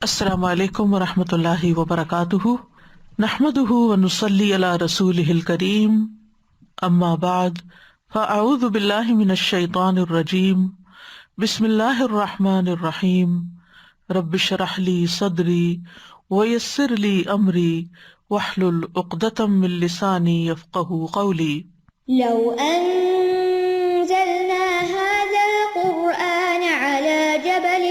السلام علیکم ورحمۃ اللہ وبرکاتہ، نحمدہ ونصلی علی رسولہ الکریم، اما بعد فاعوذ باللہ من الشیطان الرجیم، بسم اللہ الرحمن الرحیم، رب اشرح لی صدری ویسر لی امری واحلل عقدۃ من لسانی یفقہوا قولی۔ لو أنزلنا هذا القرآن على جبل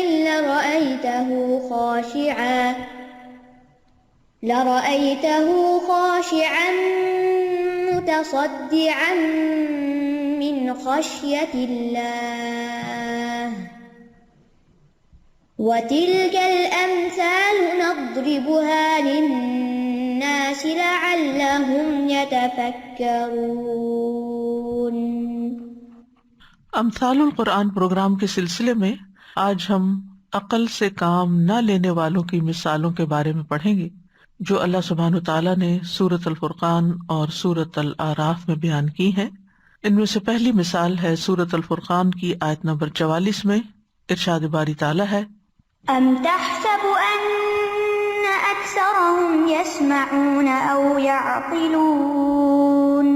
لرأيته خاشعا متصدعا من خشية الله وتلك الأمثال نضربها للناس لعلهم يتفكرون۔ امثال القرآن پروگرام کے سلسلے میں آج ہم عقل سے کام نہ لینے والوں کی مثالوں کے بارے میں پڑھیں گے جو اللہ سبحانہ تعالیٰ نے سورۃ الفرقان اور سورۃ الاعراف میں بیان کی ہیں۔ ان میں سے پہلی مثال ہے سورۃ الفرقان کی آیت نمبر 44 میں، ارشاد باری تعالیٰ ہے أَمْ تَحْسَبُ أَنَّ أَكْثَرَهُمْ يَسْمَعُونَ أَوْ يَعْقِلُونَ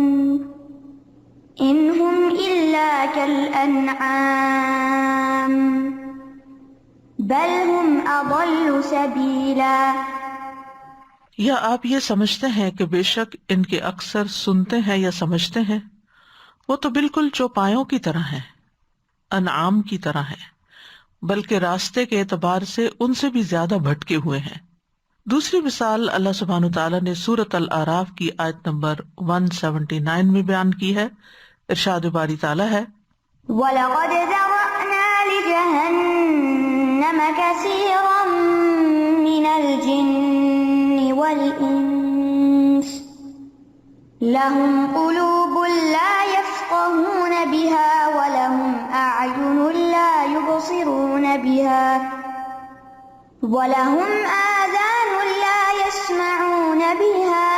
إِنْ هُمْ إِلَّا كَالْأَنْعَامِ بَلْ هُمْ أَضَلُّ سَبِيلًا۔ یا آپ یہ سمجھتے ہیں کہ بے شک ان کے اکثر سنتے ہیں یا سمجھتے ہیں، وہ تو بالکل چوپایوں کی طرح ہیں، انعام کی طرح ہیں، بلکہ راستے کے اعتبار سے ان سے بھی زیادہ بھٹکے ہوئے ہیں۔ دوسری مثال اللہ سبحانہ تعالیٰ نے سورۃ الاعراف کی آیت نمبر 179 میں بیان کی ہے، ارشاد باری تعالیٰ ہے وَلَقَدْ ذَرَأْنَا لِجَهَنَّمَ كَثِيرًا مِنَ الْجِنِّ وَالْإِنسِ لَهُمْ قُلُوبٌ لَا يَفْقَهُونَ بِهَا وَلَهُمْ أَعْيُنٌ لَا يُبْصِرُونَ بِهَا وَلَهُمْ آذَانٌ لَا يَسْمَعُونَ بِهَا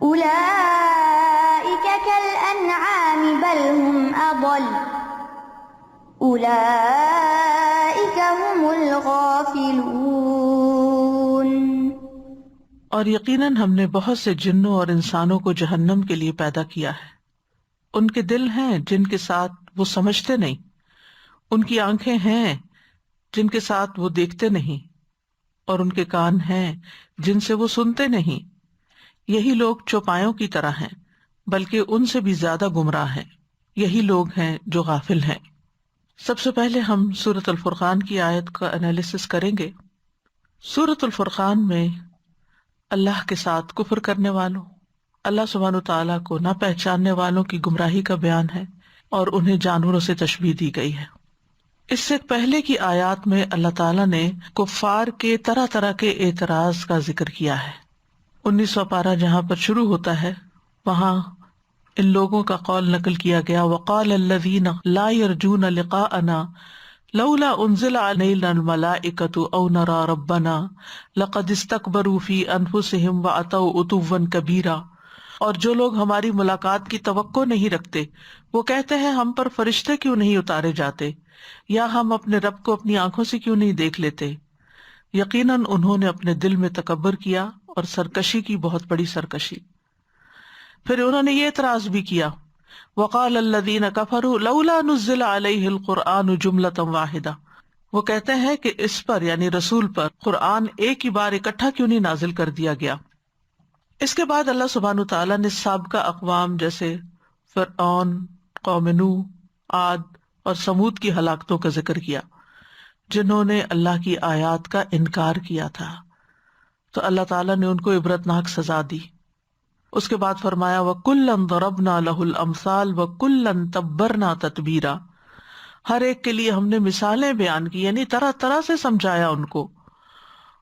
أُولَئِكَ كَالْأَنْعَامِ بَلْ هُمْ أَضَلُّ أُولَئِكَ هُمُ الْغَافِلُونَ۔ اور یقیناً ہم نے بہت سے جنوں اور انسانوں کو جہنم کے لیے پیدا کیا ہے، ان کے دل ہیں جن کے ساتھ وہ سمجھتے نہیں، ان کی آنکھیں ہیں جن کے ساتھ وہ دیکھتے نہیں، اور ان کے کان ہیں جن سے وہ سنتے نہیں۔ یہی لوگ چوپایوں کی طرح ہیں، بلکہ ان سے بھی زیادہ گمراہ ہیں، یہی لوگ ہیں جو غافل ہیں۔ سب سے پہلے ہم سورۃ الفرقان کی آیت کا انالیسس کریں گے۔ سورۃ الفرقان میں اللہ کے ساتھ کفر کرنے والوں، اللہ سبحانہ تعالیٰ کو نہ پہچاننے والوں کی گمراہی کا بیان ہے، اور انہیں جانوروں سے تشبیہ دی گئی ہے۔ اس سے پہلے کی آیات میں اللہ تعالیٰ نے کفار کے طرح طرح کے اعتراض کا ذکر کیا ہے۔ 19واں پارہ جہاں پر شروع ہوتا ہے وہاں ان لوگوں کا قول نقل کیا گیا، وقال الذین لا یرجون لقاءنا لولا انزل علینا الملائکۃ او نری ربنا لقد استکبروا فی انفسہم واتوا عتوا کبیرا۔ اور جو لوگ ہماری ملاقات کی توقع نہیں رکھتے وہ کہتے ہیں ہم پر فرشتے کیوں نہیں اتارے جاتے، یا ہم اپنے رب کو اپنی آنکھوں سے کیوں نہیں دیکھ لیتے۔ یقیناً انہوں نے اپنے دل میں تکبر کیا اور سرکشی کی، بہت بڑی سرکشی۔ پھر انہوں نے یہ اعتراض بھی کیا، وقال الذین کفروا لولا نزل علیہ القرآن جملۃ واحدہ، وہ کہتے ہیں کہ اس پر یعنی رسول پر قرآن ایک ہی بار اکٹھا کیوں نہیں نازل کر دیا گیا۔ اس کے بعد اللہ سبحانہ تعالیٰ نے سابقہ اقوام جیسے فرعون، قوم نوح، عاد اور سمود کی ہلاکتوں کا ذکر کیا جنہوں نے اللہ کی آیات کا انکار کیا تھا، تو اللہ تعالیٰ نے ان کو عبرتناک سزا دی۔ اس کے بعد فرمایا وَكُلًّا ضَرَبْنَا لَهُ الْأَمْثَالَ وَكُلًّا تَبَّرْنَا تَتْبِيرًا، ہر ایک کے لیے ہم نے مثالیں بیان کی، یعنی طرح طرح سے سمجھایا ان کو،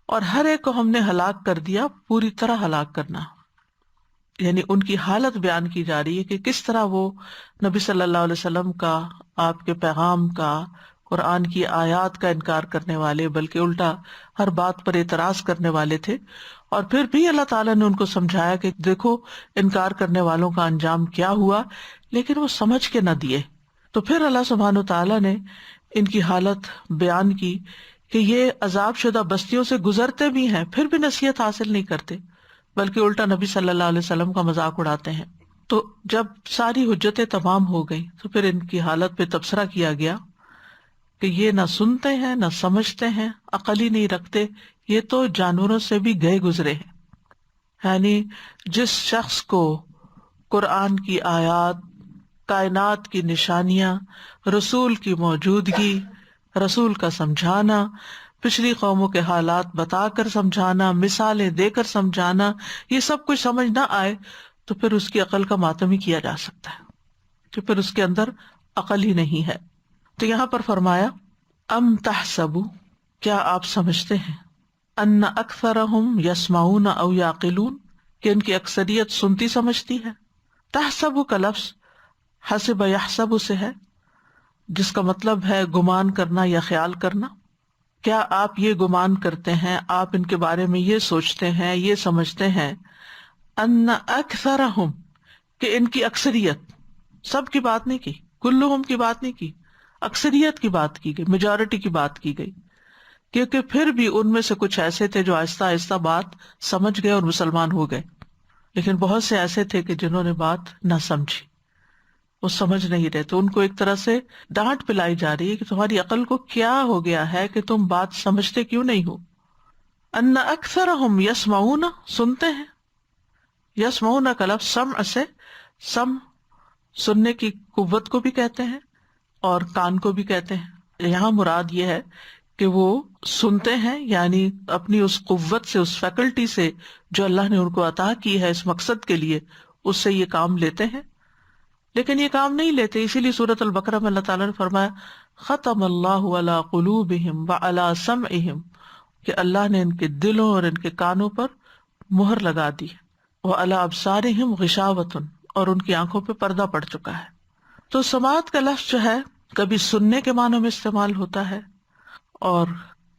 اور ہر ایک کو ہم نے ہلاک کر دیا، پوری طرح ہلاک کرنا، یعنی ان کی حالت بیان کی جا رہی ہے کہ کس طرح وہ نبی صلی اللہ علیہ وسلم کا، آپ کے پیغام کا، قرآن کی آیات کا انکار کرنے والے، بلکہ الٹا ہر بات پر اعتراض کرنے والے تھے، اور پھر بھی اللہ تعالیٰ نے ان کو سمجھایا کہ دیکھو انکار کرنے والوں کا انجام کیا ہوا، لیکن وہ سمجھ کے نہ دیے۔ تو پھر اللہ سبحانہ تعالیٰ نے ان کی حالت بیان کی کہ یہ عذاب شدہ بستیوں سے گزرتے بھی ہیں پھر بھی نصیحت حاصل نہیں کرتے، بلکہ الٹا نبی صلی اللہ علیہ وسلم کا مذاق اڑاتے ہیں۔ تو جب ساری حجتیں تمام ہو گئی تو پھر ان کی حالت پہ تبصرہ کیا گیا کہ یہ نہ سنتے ہیں نہ سمجھتے ہیں، عقل ہی نہیں رکھتے، یہ تو جانوروں سے بھی گئے گزرے ہیں۔ یعنی جس شخص کو قرآن کی آیات، کائنات کی نشانیاں، رسول کی موجودگی، رسول کا سمجھانا، پچھلی قوموں کے حالات بتا کر سمجھانا، مثالیں دے کر سمجھانا، یہ سب کچھ سمجھ نہ آئے تو پھر اس کی عقل کا ماتم ہی کیا جا سکتا ہے کہ پھر اس کے اندر عقل ہی نہیں ہے۔ تو یہاں پر فرمایا ام تحسبوا، کیا آپ سمجھتے ہیں، ان اکثرہم یسمعون او یعقلون، کہ ان کی اکثریت سنتی سمجھتی ہے۔ تحسب کا لفظ حسب یحسب سے ہے، جس کا مطلب ہے گمان کرنا یا خیال کرنا۔ کیا آپ یہ گمان کرتے ہیں، آپ ان کے بارے میں یہ سوچتے ہیں، یہ سمجھتے ہیں، ان اکثرہم، کہ ان کی اکثریت، سب کی بات نہیں کی، کلہم کی بات نہیں کی، اکثریت کی بات کی گئی، میجورٹی کی بات کی گئی، کیونکہ پھر بھی ان میں سے کچھ ایسے تھے جو آہستہ آہستہ بات سمجھ گئے اور مسلمان ہو گئے، لیکن بہت سے ایسے تھے کہ جنہوں نے بات نہ سمجھی، وہ سمجھ نہیں رہے، تو ان کو ایک طرح سے ڈانٹ پلائی جا رہی ہے کہ تمہاری عقل کو کیا ہو گیا ہے کہ تم بات سمجھتے کیوں نہیں ہو۔ ان اکثرہم یسمعون، سنتے ہیں، یسمعون کا لفظ سمع سے، سمع سننے کی قوت کو بھی کہتے ہیں اور کان کو بھی کہتے ہیں۔ یہاں مراد یہ ہے کہ وہ سنتے ہیں، یعنی اپنی اس قوت سے، اس فیکلٹی سے جو اللہ نے ان کو عطا کی ہے اس مقصد کے لیے، اس سے یہ کام لیتے ہیں، لیکن یہ کام نہیں لیتے۔ اسی لیے سورۃ البقرہ میں اللہ تعالیٰ نے فرمایا ختم اللہ علی قلوبہم وعلی سمعہم، کہ اللہ نے ان کے دلوں اور ان کے کانوں پر مہر لگا دی، وعلی ابصارہم غشاوۃ، اور ان کی آنکھوں پہ پردہ پڑ چکا ہے۔ تو سماعت کا لفظ جو ہے کبھی سننے کے معنوں میں استعمال ہوتا ہے اور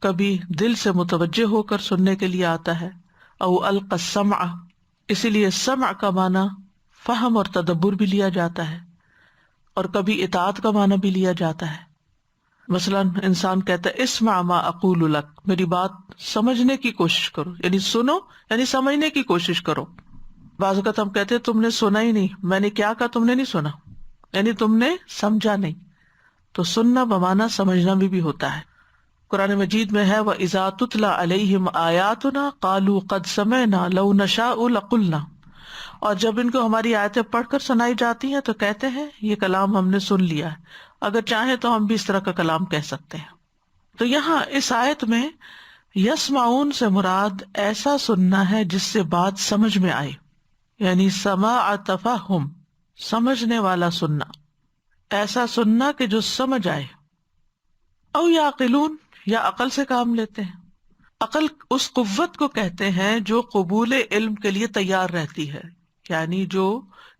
کبھی دل سے متوجہ ہو کر سننے کے لیے آتا ہے، او القى السمع، اسی لیے سمع کا معنی فہم اور تدبر بھی لیا جاتا ہے، اور کبھی اطاعت کا معنی بھی لیا جاتا ہے۔ مثلا انسان کہتا ہے اسمع ما اقول لک، میری بات سمجھنے کی کوشش کرو، یعنی سنو، یعنی سمجھنے کی کوشش کرو۔ بعض اوقات ہم کہتے ہیں تم نے سنا ہی نہیں، میں نے کیا کہا تم نے نہیں سنا، یعنی تم نے سمجھا نہیں۔ تو سننا بمعنی سمجھنا بھی ہوتا ہے۔ قرآن مجید میں ہے وَإِذَا تُتْلَى عَلَيْهِمْ آيَاتُنَا قَالُوا قَدْ سَمِعْنَا لَوْ نَشَاءُ لَقُلْنَا، اور جب ان کو ہماری آیتیں پڑھ کر سنائی جاتی ہیں تو کہتے ہیں یہ کلام ہم نے سن لیا ہے، اگر چاہیں تو ہم بھی اس طرح کا کلام کہہ سکتے ہیں۔ تو یہاں اس آیت میں یسمعون سے مراد ایسا سننا ہے جس سے بات سمجھ میں آئے، یعنی سماع تفہم، سمجھنے والا سننا، ایسا سننا کہ جو سمجھ آئے۔ او یعقلون، یا عقل سے کام لیتے ہیں۔ عقل اس قوت کو کہتے ہیں جو قبول علم کے لیے تیار رہتی ہے، یعنی جو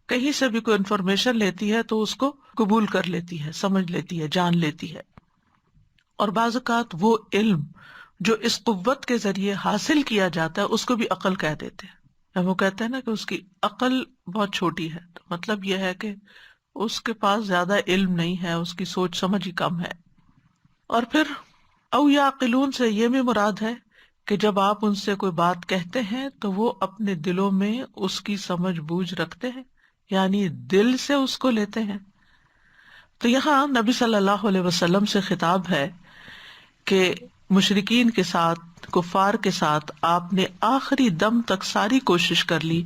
کہیں سے بھی کوئی انفارمیشن لیتی ہے تو اس کو قبول کر لیتی ہے، سمجھ لیتی ہے، جان لیتی ہے۔ اور بعض اوقات وہ علم جو اس قوت کے ذریعے حاصل کیا جاتا ہے اس کو بھی عقل کہہ دیتے ہیں۔ وہ کہتے ہیں نا کہ اس کی عقل بہت چھوٹی ہے، تو مطلب یہ ہے کہ اس کے پاس زیادہ علم نہیں ہے، اس کی سوچ سمجھ ہی کم ہے۔ اور پھر او یعقلون سے یہ بھی مراد ہے کہ جب آپ ان سے کوئی بات کہتے ہیں تو وہ اپنے دلوں میں اس کی سمجھ بوجھ رکھتے ہیں، یعنی دل سے اس کو لیتے ہیں۔ تو یہاں نبی صلی اللہ علیہ وسلم سے خطاب ہے کہ مشرکین کے ساتھ، کفار کے ساتھ آپ نے آخری دم تک ساری کوشش کر لی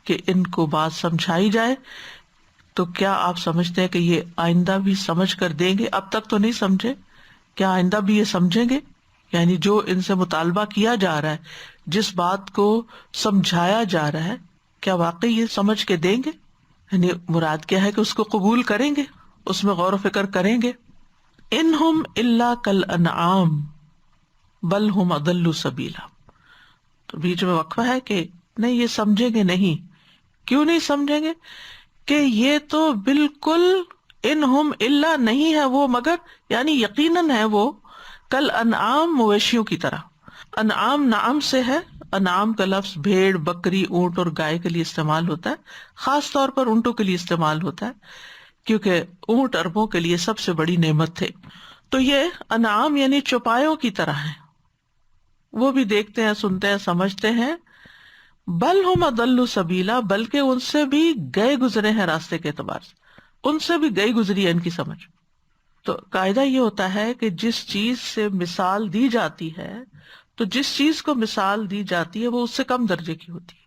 کہ ان کو بات سمجھائی جائے، تو کیا آپ سمجھتے ہیں کہ یہ آئندہ بھی سمجھ کر دیں گے؟ اب تک تو نہیں سمجھے، کیا آئندہ بھی یہ سمجھیں گے؟ یعنی جو ان سے مطالبہ کیا جا رہا ہے، جس بات کو سمجھایا جا رہا ہے، کیا واقعی یہ سمجھ کے دیں گے؟ یعنی مراد کیا ہے کہ اس کو قبول کریں گے، اس میں غور و فکر کریں گے۔ انہم الا کالانعام بل ہم اضل سبیلا، تو بیچ میں وقفہ ہے کہ نہیں، یہ سمجھیں گے نہیں۔ کیوں نہیں سمجھیں گے؟ کہ یہ تو بالکل انہم الا نہیں ہے وہ مگر، یعنی یقیناً ہے وہ کل انعام، مویشیوں کی طرح۔ انعام نعم سے ہے، انعام کا لفظ بھیڑ، بکری، اونٹ اور گائے کے لیے استعمال ہوتا ہے، خاص طور پر اونٹوں کے لیے استعمال ہوتا ہے کیونکہ اونٹ عربوں کے لیے سب سے بڑی نعمت تھے۔ تو یہ انعام یعنی چوپایوں کی طرح ہیں، وہ بھی دیکھتے ہیں، سنتے ہیں، سمجھتے ہیں. بل ہم اضل سبیلا، بلکہ ان سے بھی گئے گزرے ہیں راستے کے اعتبار سے، ان سے بھی گئی گزری ہے ان کی سمجھ. تو قاعدہ یہ ہوتا ہے کہ جس چیز سے مثال دی جاتی ہے، تو جس چیز کو مثال دی جاتی ہے وہ اس سے کم درجے کی ہوتی ہے،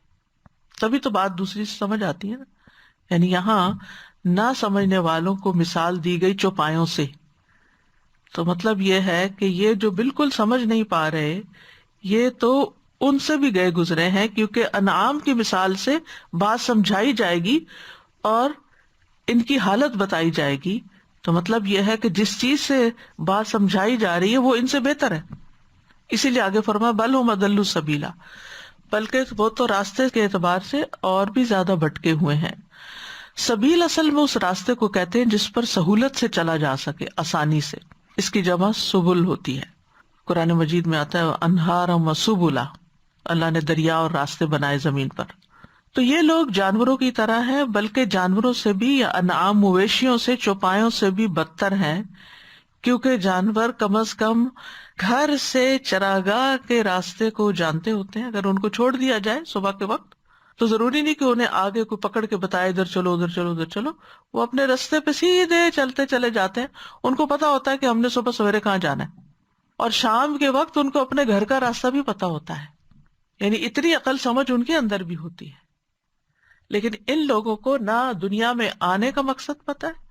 تبھی تو بات دوسری سے سمجھ آتی ہے نا. یعنی یہاں نہ سمجھنے والوں کو مثال دی گئی چوپایوں سے، تو مطلب یہ ہے کہ یہ جو بالکل سمجھ نہیں پا رہے، یہ تو ان سے بھی گئے گزرے ہیں، کیونکہ انعام کی مثال سے بات سمجھائی جائے گی اور ان کی حالت بتائی جائے گی. تو مطلب یہ ہے کہ جس چیز سے بات سمجھائی جا رہی ہے وہ ان سے بہتر ہے. اسی لیے آگے فرمایا بل ہم اضل سبیلا، بلکہ وہ تو راستے کے اعتبار سے اور بھی زیادہ بھٹکے ہوئے ہیں. سبیل اصل میں اس راستے کو کہتے ہیں جس پر سہولت سے چلا جا سکے، آسانی سے. اس کی جمع سبل ہوتی ہے. قرآن مجید میں آتا ہے انہارا و سبلا، اللہ نے دریا اور راستے بنائے زمین پر. تو یہ لوگ جانوروں کی طرح ہیں، بلکہ جانوروں سے بھی یا انعام مویشیوں سے، چوپایوں سے بھی بدتر ہیں، کیونکہ جانور کم از کم گھر سے چراگاہ کے راستے کو جانتے ہوتے ہیں. اگر ان کو چھوڑ دیا جائے صبح کے وقت تو ضروری نہیں کہ انہیں آگے کوئی پکڑ کے بتائے ادھر چلو ادھر چلو ادھر چلو، وہ اپنے راستے پہ سیدھے چلتے چلے جاتے ہیں. ان کو پتا ہوتا ہے کہ ہم نے صبح سویرے کہاں جانا ہے، اور شام کے وقت ان کو اپنے گھر کا راستہ بھی پتا ہوتا ہے. یعنی اتنی عقل سمجھ ان کے اندر بھی ہوتی ہے. لیکن ان لوگوں کو نہ دنیا میں آنے کا مقصد پتا ہے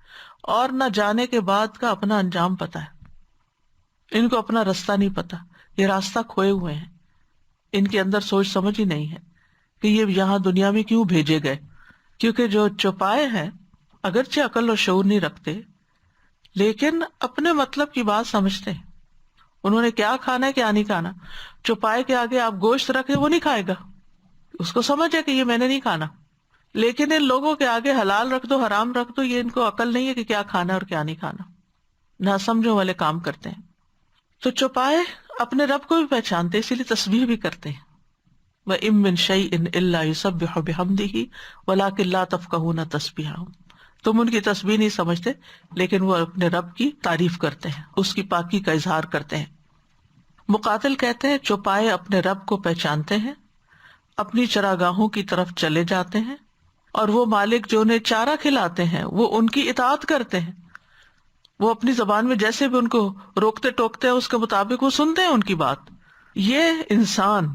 اور نہ جانے کے بعد کا اپنا انجام پتا ہے. ان کو اپنا راستہ نہیں پتا، یہ راستہ کھوئے ہوئے ہیں. ان کے اندر سوچ سمجھ ہی نہیں ہے کہ یہ یہاں دنیا میں کیوں بھیجے گئے. کیونکہ جو چوپائے ہیں اگرچہ عقل اور شعور نہیں رکھتے، لیکن اپنے مطلب کی بات سمجھتے ہیں. انہوں نے کیا کھانا ہے کیا نہیں کھانا. چوپائے کے آگے آپ گوشت رکھے وہ نہیں کھائے گا، اس کو سمجھ ہے کہ یہ میں نے نہیں کھانا. لیکن ان لوگوں کے آگے حلال رکھ دو حرام رکھ دو، یہ ان کو عقل نہیں ہے کہ کیا کھانا اور کیا نہیں کھانا. نہ سمجھو والے کام کرتے ہیں. تو چوپائے اپنے رب کو بھی پہچانتے، اسی لیے تسبیح بھی کرتے ہیں. وَإِن مِّن شَيْءٍ إِلَّا يُسَبِّحُ بِحَمْدِهِ وَلَٰكِن لَّا تَفْقَهُونَ تَسْبِيحَهُمْ. تم ان کی تسبیح نہیں سمجھتے، لیکن وہ اپنے رب کی تعریف کرتے ہیں، اس کی پاکی کا اظہار کرتے ہیں. مقاتل کہتے ہیں چوپائے اپنے رب کو پہچانتے ہیں، اپنی چراگاہوں کی طرف چلے جاتے ہیں، اور وہ مالک جو انہیں چارہ کھلاتے ہیں وہ ان کی اطاعت کرتے ہیں. وہ اپنی زبان میں جیسے بھی ان کو روکتے ٹوکتے ہیں اس کے مطابق وہ سنتے ہیں ان کی بات. یہ انسان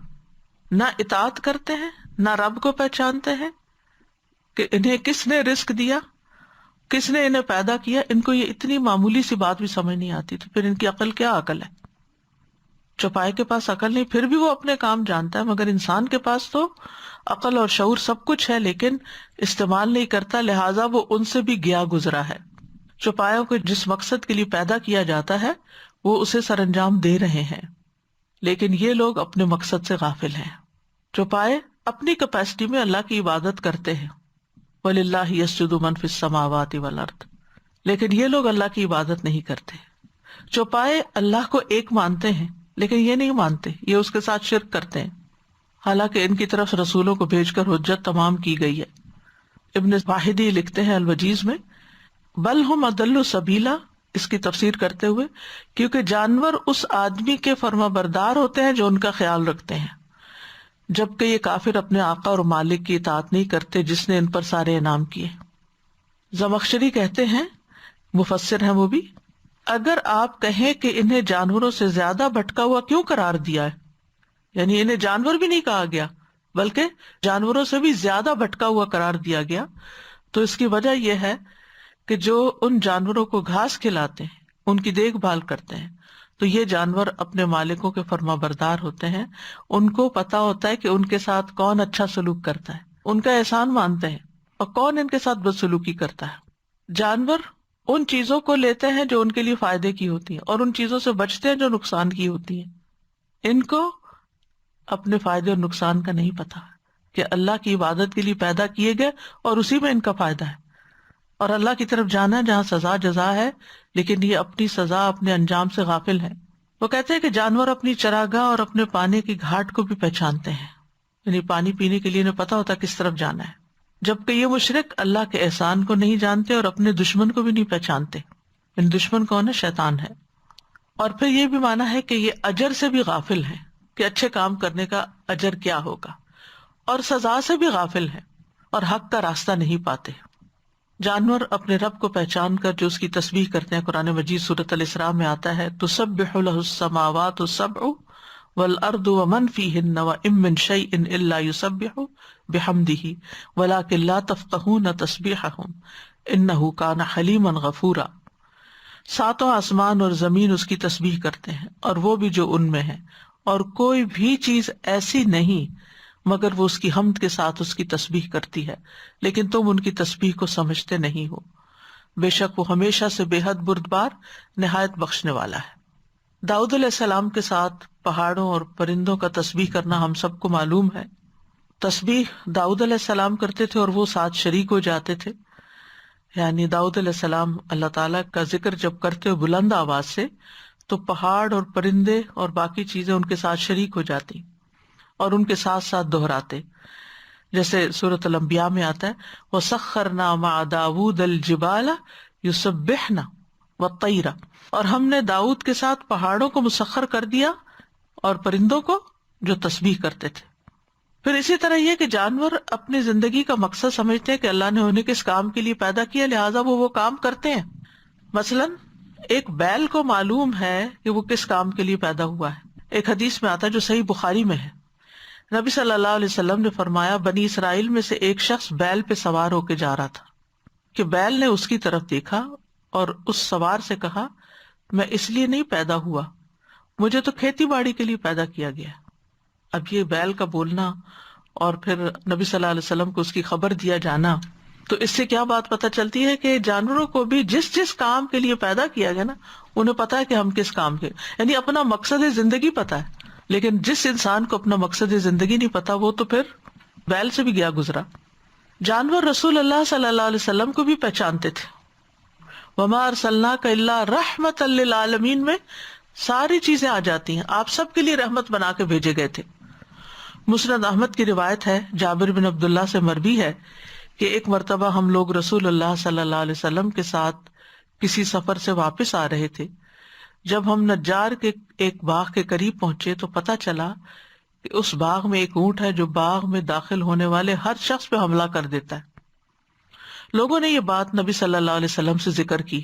نہ اطاعت کرتے ہیں نہ رب کو پہچانتے ہیں کہ انہیں کس نے رزق دیا، کس نے انہیں پیدا کیا. ان کو یہ اتنی معمولی سی بات بھی سمجھ نہیں آتی، تو پھر ان کی عقل کیا عقل ہے. چوپائے کے پاس عقل نہیں، پھر بھی وہ اپنے کام جانتا ہے. مگر انسان کے پاس تو عقل اور شعور سب کچھ ہے، لیکن استعمال نہیں کرتا، لہٰذا وہ ان سے بھی گیا گزرا ہے. چوپایوں کو جس مقصد کے لیے پیدا کیا جاتا ہے وہ اسے سر انجام دے رہے ہیں، لیکن یہ لوگ اپنے مقصد سے غافل ہیں. چوپائے اپنی کیپیسٹی میں اللہ کی عبادت کرتے ہیں، وَلِلَّهِ يَسْجُدُ مَن فِي السَّمَاوَاتِ وَالْأَرْضِ، لیکن یہ لوگ اللہ کی عبادت نہیں کرتے. چوپائے اللہ کو ایک مانتے ہیں، لیکن یہ نہیں مانتے، یہ اس کے ساتھ شرک کرتے ہیں، حالانکہ ان کی طرف رسولوں کو بھیج کر حجت تمام کی گئی ہے. ابن واحدی لکھتے ہیں الوجیز میں بل ہم اضل سبیلا، اس کی تفسیر کرتے ہوئے، کیونکہ جانور اس آدمی کے فرما بردار ہوتے ہیں جو ان کا خیال رکھتے ہیں، جبکہ یہ کافر اپنے آقا اور مالک کی اطاعت نہیں کرتے جس نے ان پر سارے انعام کیے. زمخشری کہتے ہیں، مفسر ہیں وہ بھی، اگر آپ کہیں کہ انہیں جانوروں سے زیادہ بھٹکا ہوا کیوں قرار دیا ہے، یعنی انہیں جانور بھی نہیں کہا گیا بلکہ جانوروں سے بھی زیادہ بھٹکا ہوا قرار دیا گیا، تو اس کی وجہ یہ ہے کہ جو ان جانوروں کو گھاس کھلاتے ہیں، ان کی دیکھ بھال کرتے ہیں، تو یہ جانور اپنے مالکوں کے فرما بردار ہوتے ہیں. ان کو پتا ہوتا ہے کہ ان کے ساتھ کون اچھا سلوک کرتا ہے، ان کا احسان مانتے ہیں، اور کون ان کے ساتھ بدسلوکی کرتا ہے. جانور ان چیزوں کو لیتے ہیں جو ان کے لیے فائدے کی ہوتی ہیں، اور ان چیزوں سے بچتے ہیں جو نقصان کی ہوتی ہیں. ان کو اپنے فائدے اور نقصان کا نہیں پتا کہ اللہ کی عبادت کے لیے پیدا کیے گئے اور اسی میں ان کا فائدہ ہے، اور اللہ کی طرف جانا ہے جہاں سزا جزا ہے، لیکن یہ اپنی سزا اپنے انجام سے غافل ہے. وہ کہتے ہیں کہ جانور اپنی چراگاہ اور اپنے پانی کی گھاٹ کو بھی پہچانتے ہیں، یعنی پانی پینے کے لیے انہیں پتا ہوتا ہے کس طرف جانا ہے، جبکہ یہ مشرک اللہ کے احسان کو نہیں جانتے اور اپنے دشمن کو بھی نہیں پہچانتے. ان دشمن کون ہے؟ شیطان ہے. اور پھر یہ بھی مانا ہے کہ یہ اجر سے بھی غافل ہیں کہ اچھے کام کرنے کا اجر کیا ہوگا، اور سزا سے بھی غافل ہیں اور حق کا راستہ نہیں پاتے۔ جانور اپنے رب کو پہچان کر جو اس کی تسبیح کرتے ہیں، قرآن مجید سورۃ الاسراء میں آتا ہے تسبح له السماوات السبع والارض ومن فیہن وان من شیء الا یسبح بحمدہ ولکن لا تفقہون تسبیحہم انہ کان حلیما غفورا۔ ساتوں آسمان اور زمین اس کی تسبیح کرتے ہیں اور وہ بھی جو ان میں ہے، اور کوئی بھی چیز ایسی نہیں مگر وہ اس کی حمد کے ساتھ اس کی تسبیح کرتی ہے، لیکن تم ان کی تسبیح کو سمجھتے نہیں ہو، بے شک وہ ہمیشہ سے بے حد بردبار نہایت بخشنے والا ہے۔ داؤد علیہ السلام کے ساتھ پہاڑوں اور پرندوں کا تسبیح کرنا ہم سب کو معلوم ہے۔ تسبیح داؤد علیہ السلام کرتے تھے اور وہ ساتھ شریک ہو جاتے تھے، یعنی داؤد علیہ السلام اللہ تعالیٰ کا ذکر جب کرتے ہو بلند آواز سے تو پہاڑ اور پرندے اور باقی چیزیں ان کے ساتھ شریک ہو جاتی اور ان کے ساتھ ساتھ دہراتے، جیسے سورۃ الانبیاء میں آتا ہے وَسَخَّرْنَا مَعَ دَاوُودَ الْجِبَالَ يُسَبِّحْنَ وَالطَّيْرَ، اور ہم نے داؤد کے ساتھ پہاڑوں کو مسخر کر دیا اور پرندوں کو جو تسبیح کرتے تھے۔ پھر اسی طرح یہ کہ جانور اپنی زندگی کا مقصد سمجھتے ہیں کہ اللہ نے انہیں کس کام کے لیے پیدا کیا، لہٰذا وہ کام کرتے ہیں۔ مثلاً ایک بیل کو معلوم ہے کہ وہ کس کام کے لیے پیدا ہوا ہے۔ ایک حدیث میں آتا ہے جو صحیح بخاری میں ہے، نبی صلی اللہ علیہ وسلم نے فرمایا بنی اسرائیل میں سے ایک شخص بیل پہ سوار ہو کے جا رہا تھا کہ بیل نے اس کی طرف دیکھا اور اس سوار سے کہا میں اس لیے نہیں پیدا ہوا، مجھے تو کھیتی باڑی کے لیے پیدا کیا گیا۔ اب یہ بیل کا بولنا اور پھر نبی صلی اللہ علیہ وسلم کو اس کی خبر دیا جانا، تو اس سے کیا بات پتہ چلتی ہے کہ جانوروں کو بھی جس کام کے لیے پیدا کیا گیا نا، انہیں پتا ہے کہ ہم کس کام کے، یعنی اپنا مقصد زندگی پتا ہے۔ لیکن جس انسان کو اپنا مقصد زندگی نہیں پتا وہ تو پھر بیل سے بھی گیا گزرا۔ جانور رسول اللہ صلی اللہ علیہ وسلم کو بھی پہچانتے تھے۔ وما ارسلناک الا رحمۃ للعالمین میں ساری چیزیں آ جاتی ہیں، آپ سب کے لیے رحمت بنا کے بھیجے گئے تھے۔ مسند احمد کی روایت ہے، جابر بن عبداللہ سے مروی ہے کہ ایک مرتبہ ہم لوگ رسول اللہ صلی اللہ علیہ وسلم کے ساتھ کسی سفر سے واپس آ رہے تھے۔ جب ہم نجار کے ایک باغ کے قریب پہنچے تو پتہ چلا کہ اس باغ میں ایک اونٹ ہے جو باغ میں داخل ہونے والے ہر شخص پہ حملہ کر دیتا ہے۔ لوگوں نے یہ بات نبی صلی اللہ علیہ وسلم سے ذکر کی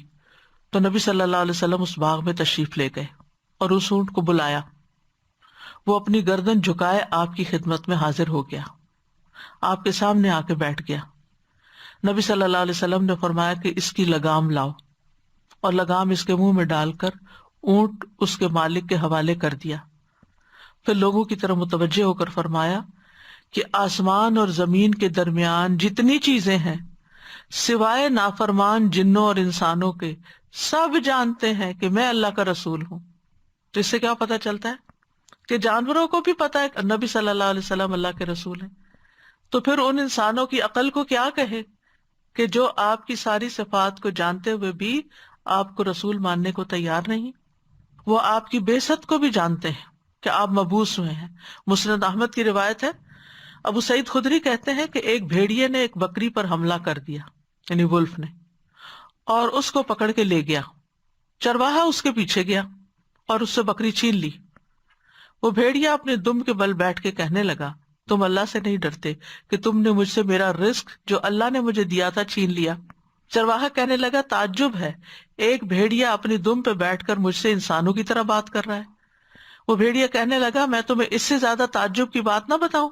تو نبی صلی اللہ علیہ وسلم اس باغ میں تشریف لے گئے اور اس اونٹ کو بلایا۔ وہ اپنی گردن جھکائے آپ کی خدمت میں حاضر ہو گیا، آپ کے سامنے آ کے بیٹھ گیا۔ نبی صلی اللہ علیہ وسلم نے فرمایا کہ اس کی لگام لاؤ، اور لگام اس کے منہ میں ڈال کر اونٹ اس کے مالک کے حوالے کر دیا۔ پھر لوگوں کی طرف متوجہ ہو کر فرمایا کہ آسمان اور زمین کے درمیان جتنی چیزیں ہیں سوائے نافرمان جنوں اور انسانوں کے، سب جانتے ہیں کہ میں اللہ کا رسول ہوں۔ تو اس سے کیا پتہ چلتا ہے کہ جانوروں کو بھی پتہ ہے کہ نبی صلی اللہ علیہ وسلم اللہ کے رسول ہیں، تو پھر ان انسانوں کی عقل کو کیا کہے کہ جو آپ کی ساری صفات کو جانتے ہوئے بھی آپ کو رسول ماننے کو تیار نہیں۔ وہ آپ کی بعثت کو بھی جانتے ہیں کہ آپ مبعوث ہوئے ہیں۔ مسند احمد کی روایت ہے، ابو سعید خدری کہتے ہیں کہ ایک بھیڑیے نے ایک بکری پر حملہ کر دیا، یعنی ولف نے، اور اس کو پکڑ کے لے گیا۔ چرواہا اس کے پیچھے گیا اور اس سے بکری چھین لی۔ وہ بھیڑیا اپنے دم کے بل بیٹھ کے کہنے لگا تم اللہ سے نہیں ڈرتے کہ تم نے مجھ سے میرا رزق جو اللہ نے مجھے دیا تھا چھین لیا۔ چرواہا کہنے لگا تعجب ہے، ایک بھیڑیا اپنی دم پہ بیٹھ کر مجھ سے انسانوں کی طرح بات کر رہا ہے۔ وہ بھیڑیا کہنے لگا میں تمہیں اس سے زیادہ تعجب کی بات نہ بتاؤں؟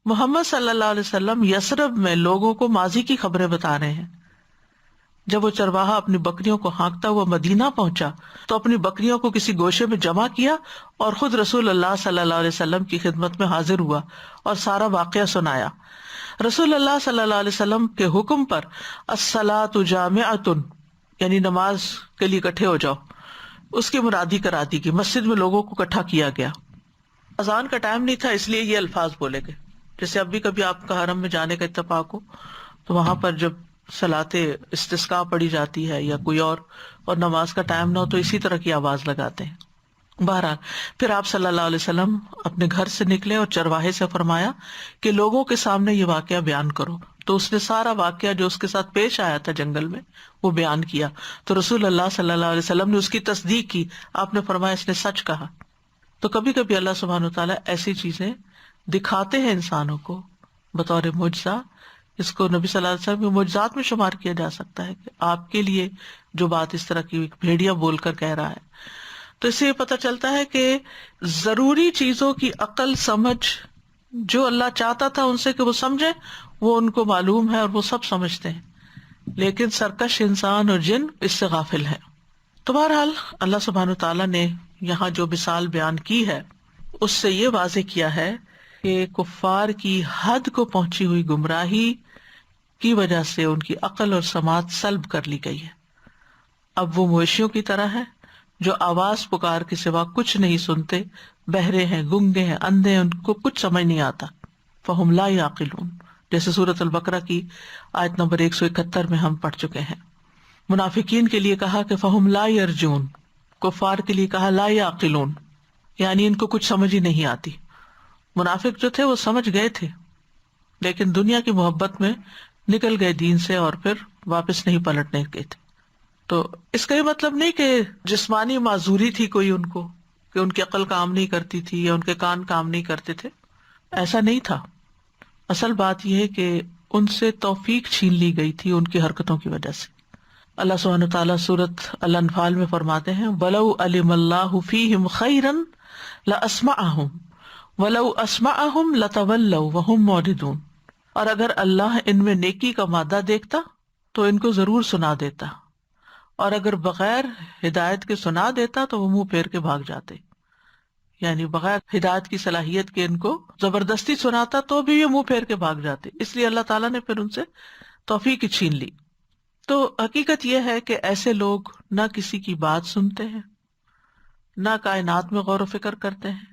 محمد صلی اللہ علیہ وسلم یثرب میں لوگوں کو ماضی کی خبریں بتا رہے ہیں۔ جب وہ چرواہا اپنی بکریوں کو ہانکتا ہوا مدینہ پہنچا تو اپنی بکریوں کو کسی گوشے میں جمع کیا اور خود رسول اللہ صلی اللہ علیہ وسلم کی خدمت میں حاضر ہوا اور سارا واقعہ سنایا۔ رسول اللہ صلی اللہ علیہ وسلم کے حکم پر الصلاۃ جامعۃ، یعنی نماز کے لیے اکٹھے ہو جاؤ، اس کی مرادی کرا دی گئی، مسجد میں لوگوں کو اکٹھا کیا گیا۔ اذان کا ٹائم نہیں تھا اس لیے یہ الفاظ بولے گئے۔ جیسے اب بھی کبھی آپ کا حرم میں جانے کا اتفاق ہو تو وہاں پر جب صلاۃ استسقاء پڑھی جاتی ہے یا کوئی اور نماز کا ٹائم نہ ہو تو اسی طرح کی آواز لگاتے ہیں۔ بہرحال پھر آپ صلی اللہ علیہ وسلم اپنے گھر سے نکلے اور چرواہے سے فرمایا کہ لوگوں کے سامنے یہ واقعہ بیان کرو۔ تو اس نے سارا واقعہ جو اس کے ساتھ پیش آیا تھا جنگل میں وہ بیان کیا. تو رسول اللہ صلی اللہ علیہ وسلم نے اس کی تصدیق کی. آپ نے فرمایا اس نے سچ کہا. تو کبھی کبھی اللہ سبحانہ وتعالیٰ ایسی چیزیں دکھاتے ہیں انسانوں کو بطور معجزہ. اس کو نبی صلی اللہ علیہ وسلم کے معجزات میں شمار کیا جا سکتا ہے کہ آپ کے لیے جو بات اس طرح کی بھیڑیا بول کر کہہ رہا ہے. تو اس سے یہ پتہ چلتا ہے کہ ضروری چیزوں کی عقل سمجھ جو اللہ چاہتا تھا ان سے کہ وہ سمجھے وہ ان کو معلوم ہے اور وہ سب سمجھتے ہیں, لیکن سرکش انسان اور جن اس سے غافل ہے. تو بہرحال اللہ سبحانہ وتعالیٰ نے یہاں جو مثال بیان کی ہے اس سے یہ واضح کیا ہے کہ کفار کی حد کو پہنچی ہوئی گمراہی کی وجہ سے ان کی عقل اور سماعت سلب کر لی گئی ہے. اب وہ مویشیوں کی طرح ہے جو آواز پکار کے سوا کچھ نہیں سنتے, بہرے ہیں, گنگے ہیں, اندھے ہیں, ان کو کچھ سمجھ نہیں آتا. فہم لا یعقلون, جیسے سورۃ البقرہ کی آیت نمبر 171 میں ہم پڑھ چکے ہیں. منافقین کے لیے کہا کہ فہم لا یرجون, کفار کے لیے کہا لا یعقلون, یعنی ان کو کچھ سمجھ ہی نہیں آتی. منافق جو تھے وہ سمجھ گئے تھے لیکن دنیا کی محبت میں نکل گئے دین سے اور پھر واپس نہیں پلٹنے گئے تھے. تو اس کا یہ مطلب نہیں کہ جسمانی معذوری تھی کوئی ان کو, کہ ان کی عقل کام نہیں کرتی تھی یا ان کے کان کام نہیں کرتے تھے, ایسا نہیں تھا. اصل بات یہ ہے کہ ان سے توفیق چھین لی گئی تھی ان کی حرکتوں کی وجہ سے. اللہ سبحانہ وتعالیٰ سورۃ الانفال میں فرماتے ہیں وَلَوْ عَلِمَ اللَّهُ فِيهِمْ خَيْرًا لَأَسْمَعَهُمْ وَلَوْ أَسْمَعَهُمْ لَتَوَلَّوْا وَهُمْ مُعْرِضُونَ, اور اگر اللہ ان میں نیکی کا مادہ دیکھتا تو ان کو ضرور سنا دیتا, اور اگر بغیر ہدایت کے سنا دیتا تو وہ منہ پھیر کے بھاگ جاتے. یعنی بغیر ہدایت کی صلاحیت کے ان کو زبردستی سناتا تو بھی یہ منہ پھیر کے بھاگ جاتے, اس لیے اللہ تعالیٰ نے پھر ان سے توفیق چھین لی. تو حقیقت یہ ہے کہ ایسے لوگ نہ کسی کی بات سنتے ہیں, نہ کائنات میں غور و فکر کرتے ہیں,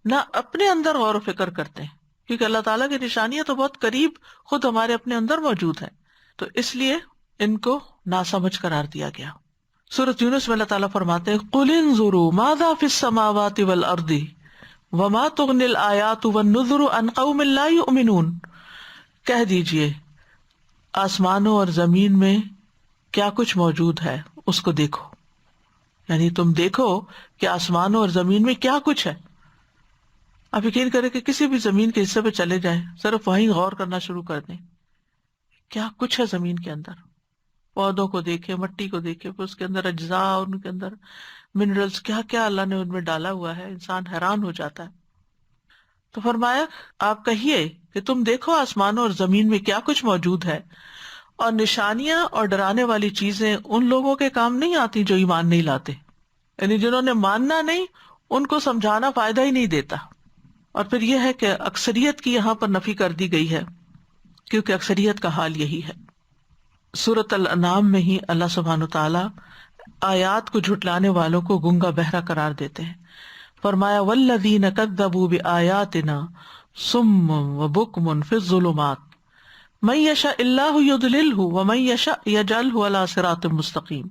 نہ اپنے اندر غور و فکر کرتے ہیں, کیونکہ اللہ تعالیٰ کی نشانیاں تو بہت قریب خود ہمارے اپنے اندر موجود ہیں. تو اس لیے ان کو ناسمجھ قرار دیا گیا. سورۃ یونس میں اللہ تعالیٰ فرماتے ہیں قُلِ انظُرُوا ماذا فِي السَّمَاوَاتِ وَالْأَرْضِ وَمَا تُغْنِ الْآيَاتُ وَالنُّذُرُ عَنْ قَوْمٍ لَا يُؤْمِنُونَ, کہہ دیجئے آسمانوں اور زمین میں کیا کچھ موجود ہے اس کو دیکھو, یعنی تم دیکھو کہ آسمانوں اور زمین میں کیا کچھ ہے. آپ یقین کریں کہ کسی بھی زمین کے حصے پہ چلے جائیں, صرف وہیں غور کرنا شروع کر دیں, کیا کچھ ہے زمین کے اندر. پودوں کو دیکھے, مٹی کو دیکھے, پھر اس کے اندر اجزاء, ان کے اندر منرلز, کیا کیا اللہ نے ان میں ڈالا ہوا ہے, انسان حیران ہو جاتا ہے. تو فرمایا آپ کہیے کہ تم دیکھو آسمانوں اور زمین میں کیا کچھ موجود ہے, اور نشانیاں اور ڈرانے والی چیزیں ان لوگوں کے کام نہیں آتی جو ایمان نہیں لاتے, یعنی جنہوں نے ماننا نہیں ان کو سمجھانا فائدہ ہی نہیں دیتا. اور پھر یہ ہے کہ اکثریت کی یہاں پر نفی کر دی گئی ہے کیونکہ اکثریت کا حال یہی ہے. سورۃ الانعام میں ہی اللہ سبحانہ تعالیٰ آیات کو جھٹلانے والوں کو گنگا بہرا قرار دیتے ہیں. فرمایا والذین کذبوا بآیاتنا صم وبکم فی الظلمات من یشاء اللہ یضللہ ومن یشاء یجعلہ علی صراط مستقیم.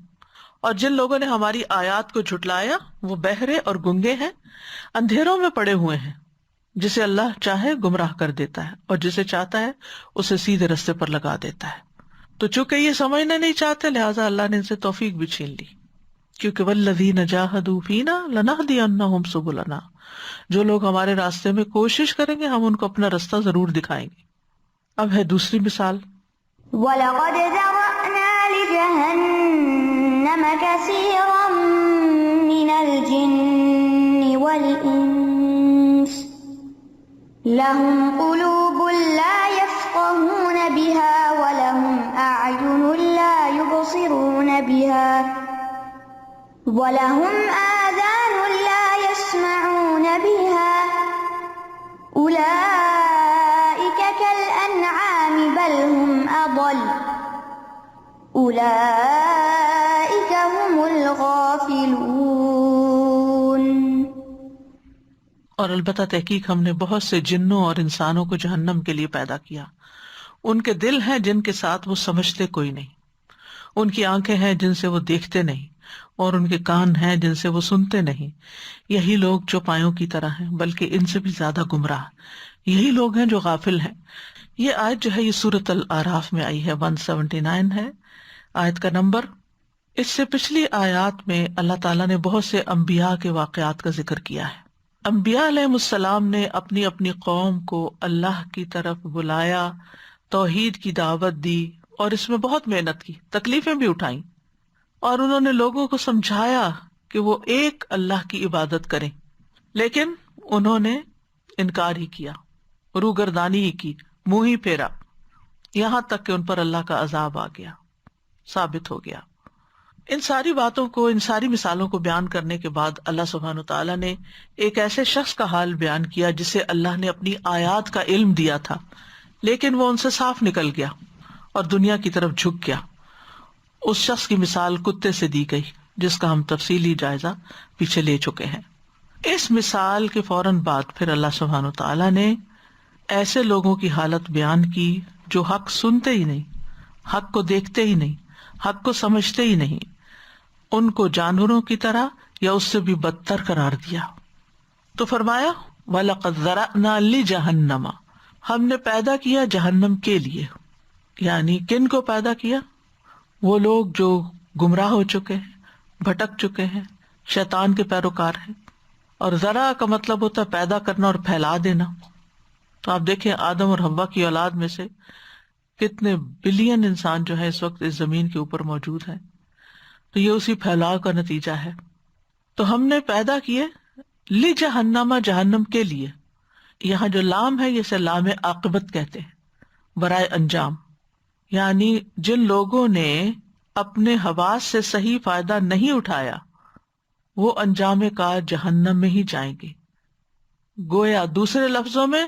اور جن لوگوں نے ہماری آیات کو جھٹلایا وہ بہرے اور گنگے ہیں, اندھیروں میں پڑے ہوئے ہیں. جسے اللہ چاہے گمراہ کر دیتا ہے اور جسے چاہتا ہے اسے سیدھے رستے پر لگا دیتا ہے. تو چونکہ یہ سمجھنا نہیں چاہتے لہٰذا اللہ نے ان سے توفیق بھی چھین لی, کیونکہ والذین جاہدوا فینا لنہدینہم سبلنا, جو لوگ ہمارے راستے میں کوشش کریں گے ہم ان کو اپنا رستہ ضرور دکھائیں گے. اب ہے دوسری مثال. وَلَقَدْ ذَرَأْنَا لِجَهَنَّمَ كَثِيرًا مِنَ الْجِنِّ وَالْإِنسِ لَهُمْ قُلُوبٌ لَا يَفْقَهُونَ بِهَا وَلَهُمْ أَعْيُنٌ لَا يُبْصِرُونَ بِهَا وَلَهُمْ آذَانٌ لَا يَسْمَعُونَ بِهَا أُولَئِكَ كَالْأَنْعَامِ بَلْ هُمْ أَضَلُّ أُولَئِكَ هُمُ الْغَافِلُونَ. اور البتہ تحقیق ہم نے بہت سے جنوں اور انسانوں کو جہنم کے لیے پیدا کیا. ان کے دل ہیں جن کے ساتھ وہ سمجھتے کوئی نہیں, ان کی آنکھیں ہیں جن سے وہ دیکھتے نہیں, اور ان کے کان ہیں جن سے وہ سنتے نہیں. یہی لوگ جو پایوں کی طرح ہیں بلکہ ان سے بھی زیادہ گمراہ. یہی لوگ ہیں جو غافل ہیں. یہ آیت جو ہے یہ سورۃ الاعراف میں آئی ہے، 179 ہے آیت کا نمبر. اس سے پچھلی آیات میں اللہ تعالیٰ نے بہت سے انبیاء کے واقعات کا ذکر کیا ہے. انبیاء علیہ السلام نے اپنی اپنی قوم کو اللہ کی طرف بلایا، توحید کی دعوت دی اور اس میں بہت محنت کی، تکلیفیں بھی اٹھائیں، اور انہوں نے لوگوں کو سمجھایا کہ وہ ایک اللہ کی عبادت کریں. لیکن انہوں نے انکار ہی کیا، روگردانی ہی کی، منہ ہی پھیرا، یہاں تک کہ ان پر اللہ کا عذاب آ گیا، ثابت ہو گیا. ان ساری باتوں کو، ان ساری مثالوں کو بیان کرنے کے بعد اللہ سبحانہ وتعالیٰ نے ایک ایسے شخص کا حال بیان کیا جسے اللہ نے اپنی آیات کا علم دیا تھا، لیکن وہ ان سے صاف نکل گیا اور دنیا کی طرف جھک گیا. اس شخص کی مثال کتے سے دی گئی، جس کا ہم تفصیلی جائزہ پیچھے لے چکے ہیں. اس مثال کے فوراً بعد پھر اللہ سبحانہ وتعالیٰ نے ایسے لوگوں کی حالت بیان کی جو حق سنتے ہی نہیں، حق کو دیکھتے ہی نہیں، حق کو سمجھتے ہی نہیں. ان کو جانوروں کی طرح یا اس سے بھی بدتر قرار دیا. تو فرمایا وَلَقَدْ ذَرَأْنَا لِجَهَنَّمَ، ہم نے پیدا کیا جہنم کے لیے. یعنی کن کو پیدا کیا؟ وہ لوگ جو گمراہ ہو چکے ہیں، بھٹک چکے ہیں، شیطان کے پیروکار ہیں. اور ذرا کا مطلب ہوتا ہے پیدا کرنا اور پھیلا دینا. تو آپ دیکھیں آدم اور حوا کی اولاد میں سے کتنے بلین انسان جو ہے اس وقت اس زمین کے اوپر موجود ہیں. تو یہ اسی پھیلاؤ کا نتیجہ ہے. تو ہم نے پیدا کیے لِجَهَنَّمَ، جہنم کے لیے. یہاں جو لام ہے اسے لام عاقبت کہتے ہیں، برائے انجام. یعنی جن لوگوں نے اپنے حواس سے صحیح فائدہ نہیں اٹھایا وہ انجام کار جہنم میں ہی جائیں گے. گویا دوسرے لفظوں میں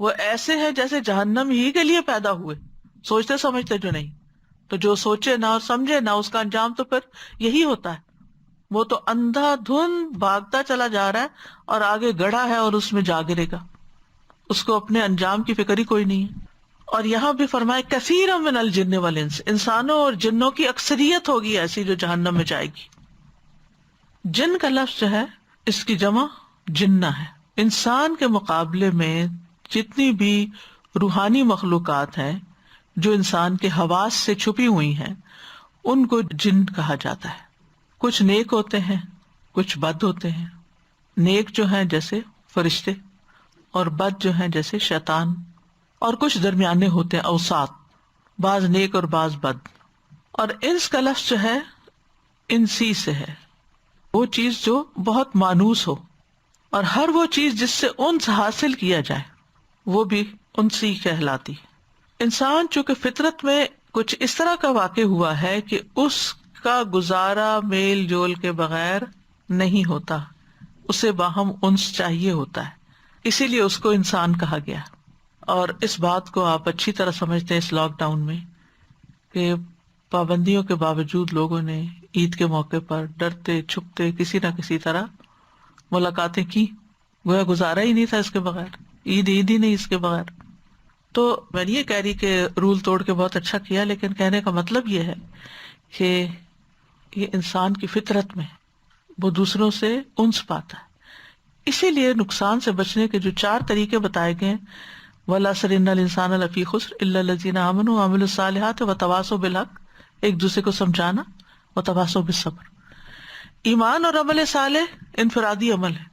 وہ ایسے ہیں جیسے جہنم ہی کے لیے پیدا ہوئے، سوچتے سمجھتے جو نہیں. تو جو سوچے نہ اور سمجھے نہ، اس کا انجام تو پھر یہی ہوتا ہے. وہ تو اندھا دھند بھاگتا چلا جا رہا ہے اور آگے گڑھا ہے اور اس میں جا گرے گا، اس کو اپنے انجام کی فکر ہی کوئی نہیں ہے. اور یہاں بھی فرمائے کثیر من الجن والانس، انسانوں اور جنوں کی اکثریت ہوگی ایسی جو جہنم میں جائے گی. جن کا لفظ جو ہے اس کی جمع جنہ ہے. انسان کے مقابلے میں جتنی بھی روحانی مخلوقات ہیں جو انسان کے حواس سے چھپی ہوئی ہیں ان کو جن کہا جاتا ہے. کچھ نیک ہوتے ہیں، کچھ بد ہوتے ہیں. نیک جو ہیں جیسے فرشتے، اور بد جو ہیں جیسے شیطان، اور کچھ درمیانے ہوتے ہیں اوساط، بعض نیک اور بعض بد. اور انس کا لفظ جو ہے انسی سے ہے، وہ چیز جو بہت مانوس ہو، اور ہر وہ چیز جس سے انس حاصل کیا جائے وہ بھی انسی کہلاتی. انسان چونکہ فطرت میں کچھ اس طرح کا واقع ہوا ہے کہ اس کا گزارا میل جول کے بغیر نہیں ہوتا، اسے باہم انس چاہیے ہوتا ہے، اسی لیے اس کو انسان کہا گیا. اور اس بات کو آپ اچھی طرح سمجھتے ہیں اس لاک ڈاؤن میں کہ پابندیوں کے باوجود لوگوں نے عید کے موقع پر ڈرتے چھپتے کسی نہ کسی طرح ملاقاتیں کی، گویا گزارا ہی نہیں تھا اس کے بغیر، عید ہی نہیں اس کے بغیر. تو میں یہ کہہ رہی کہ رول توڑ کے بہت اچھا کیا، لیکن کہنے کا مطلب یہ ہے کہ یہ انسان کی فطرت میں وہ دوسروں سے انس پاتا ہے. اسی لیے نقصان سے بچنے کے جو 4 طریقے بتائے گئے، وَالْعَصْرِ إِنَّ الْإِنسَانَ لَفِي خُسْرٍ إِلَّا الَّذِينَ آمَنُوا وَعَمِلُوا الصَّالِحَاتِ وَتَوَاصَوْا بِالْحَقِّ، ایک دوسرے کو سمجھانا، وَتَوَاصَوْا بِالصَّبْرِ. ایمان اور عمل صالح انفرادی عمل ہے،